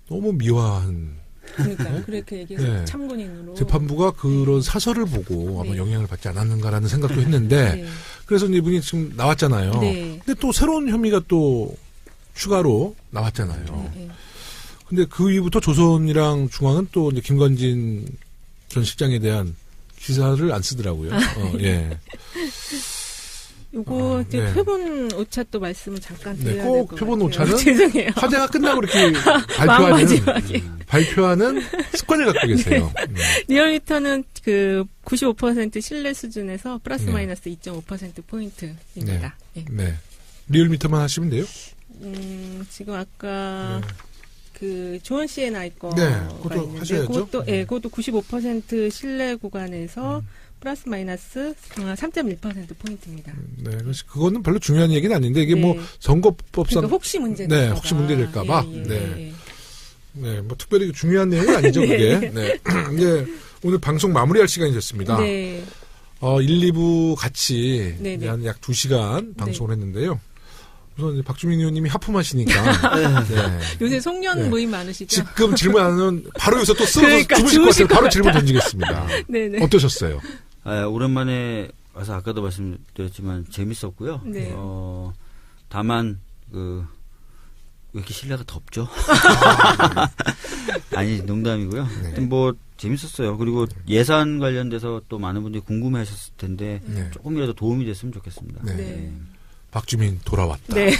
Speaker 1: 너무 미화한
Speaker 3: 그러니까 그렇게 얘기해서 참군인으로
Speaker 1: 재판부가 그런 사설을 보고 아마 영향을 받지 않았는가라는 생각도 했는데 그래서 이분이 지금 나왔잖아요. 근데 또 새로운 혐의가 또 추가로 나왔잖아요. 근데 그 이후부터 조선이랑 중앙은 또 이제 김관진 전 실장에 대한 기사를 안 쓰더라고요.
Speaker 3: 요거 표본 오차 또 말씀을 잠깐 드려야 될 것 같아요.
Speaker 1: 꼭 표본 오차는
Speaker 3: 죄송해요.
Speaker 1: 화제가 끝나고 이렇게 발표하는 습관을 갖고 계세요.
Speaker 3: 리얼미터는 그 95% 신뢰 수준에서 플러스 마이너스 2.5% 포인트입니다.
Speaker 1: 리얼미터만 하시면 돼요?
Speaker 3: 지금 아까 그 조원 씨의 나이 거가
Speaker 1: 그것도
Speaker 3: 있는데
Speaker 1: 하셔야죠.
Speaker 3: 그것도 95% 신뢰 구간에서 플러스 마이너스 3.1% 포인트입니다.
Speaker 1: 그래서 그거는 별로 중요한 얘기는 아닌데 이게 뭐 선거법상
Speaker 3: 그러니까 혹시 문제
Speaker 1: 혹시 문제 될까봐 뭐 특별히 중요한 내용은 아니죠 그게. 이제 오늘 방송 마무리할 시간이 됐습니다. 1, 2부 같이 한 약 2시간 방송을 했는데요. 우선 이제 박주민 의원님이 하품하시니까
Speaker 3: 요새 송년 모임 많으시죠?
Speaker 1: 지금 질문하면 바로 여기서 또 쓰러져 주무실 것 같아요. 바로 질문 던지겠습니다. 어떠셨어요?
Speaker 2: 오랜만에 와서 아까도 말씀드렸지만 재밌었고요. 다만 왜 이렇게 실내가 덥죠? 아니, 농담이고요. 네. 뭐, 재밌었어요. 그리고 예산 관련돼서 또 많은 분들이 궁금해 하셨을 텐데, 네. 조금이라도 도움이 됐으면 좋겠습니다. 네.
Speaker 1: 네. 박주민 돌아왔다.
Speaker 3: 네.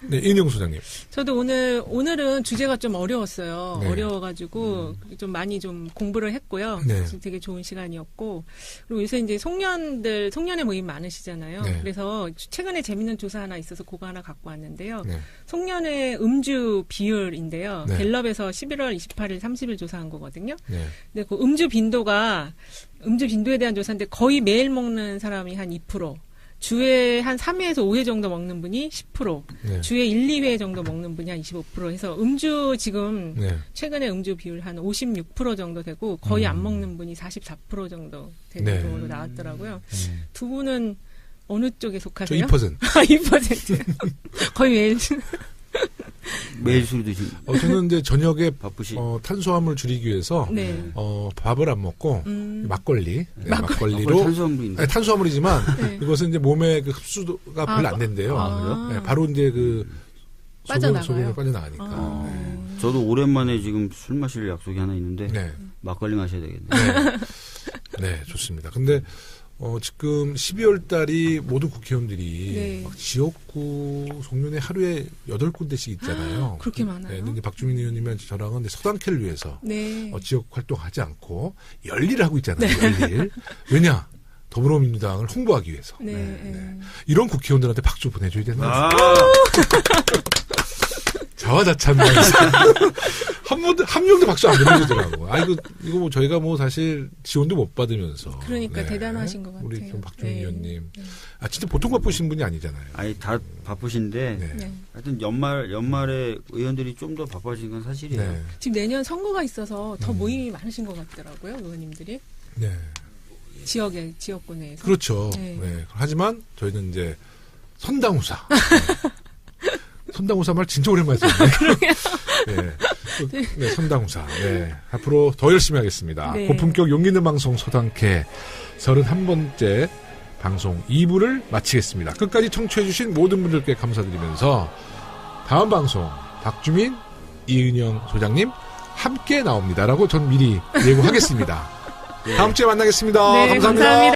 Speaker 1: 네, 이은영 소장님.
Speaker 3: 저도 오늘은 주제가 좀 어려웠어요. 네. 어려워가지고 좀 많이 좀 공부를 했고요. 네. 되게 좋은 시간이었고. 그리고 요새 이제 송년회 모임 많으시잖아요. 네. 그래서 최근에 재밌는 조사 하나 있어서 그거 하나 갖고 왔는데요. 네. 송년회 음주 비율인데요. 네. 갤럽에서 11월 28일, 30일 조사한 거거든요. 네. 근데 그 음주 빈도에 대한 조사인데 거의 매일 먹는 사람이 한 2%. 주에 한 3회에서 5회 정도 먹는 분이 10%, 네. 주에 1, 2회 정도 먹는 분이 한 25% 해서 음주 지금 네. 최근에 음주 비율 한 56% 정도 되고 거의 안 먹는 분이 44% 정도 되는 네. 걸로 나왔더라고요. 두 분은 어느 쪽에 속하세요?
Speaker 1: 저 2%.
Speaker 3: 2%. 거의 매일.
Speaker 2: 매일 술 드시고.
Speaker 1: 저는 이제 저녁에 탄수화물 줄이기 위해서
Speaker 3: 네.
Speaker 1: 밥을 안 먹고 막걸리, 네, 막걸리로 탄수화물이지만 네. 이것은 이제 몸에 그 흡수가 별로 안 된대요.
Speaker 2: 그래요?
Speaker 1: 네, 바로 이제 그 소금이 빠져나가니까.
Speaker 2: 네. 저도 오랜만에 지금 술 마실 약속이 하나 있는데 네. 막걸리 마셔야 되겠네요.
Speaker 1: 네. 네, 좋습니다. 근데 지금 12월 달이 모든 국회의원들이
Speaker 3: 네.
Speaker 1: 지역구 송년회 하루에 8군데씩 있잖아요.
Speaker 3: 그렇게 많아요?
Speaker 1: 네, 근데 박주민 의원님은 저랑은 서당캐를 위해서
Speaker 3: 네.
Speaker 1: 지역 활동하지 않고 열일을 하고 있잖아요. 네. 열일. 왜냐? 더불어민주당을 홍보하기 위해서.
Speaker 3: 네.
Speaker 1: 네. 이런 국회의원들한테 박수 보내줘야 되는 거죠. 자화자찬하면서 한 명도 박수 안 보내주더라고. 이거 뭐 저희가 뭐 사실 지원도 못 받으면서.
Speaker 3: 그러니까 네. 대단하신 것 같아요.
Speaker 1: 우리 좀 박주민 의원님. 네. 진짜 보통 바쁘신 분이 아니잖아요.
Speaker 2: 아니 다 바쁘신데. 네. 하여튼 연말에 의원들이 좀 더 바빠진 건 사실이에요.
Speaker 3: 네. 지금 내년 선거가 있어서 더 모임이 많으신 것 같더라고요, 의원님들이.
Speaker 1: 네.
Speaker 3: 지역군에서.
Speaker 1: 그렇죠. 네. 네. 하지만 저희는 이제 선당후사. 선당후사 말 진짜 오랜만에 썼네. 네. 네, 선당후사. 네. 앞으로 더 열심히 하겠습니다. 네. 고품격 용기 있는 방송 서당캐 31번째 방송 2부를 마치겠습니다. 끝까지 청취해주신 모든 분들께 감사드리면서 다음 방송 박주민, 이은영 소장님 함께 나옵니다라고 전 미리 예고하겠습니다. 네. 다음 주에 만나겠습니다.
Speaker 3: 네, 감사합니다.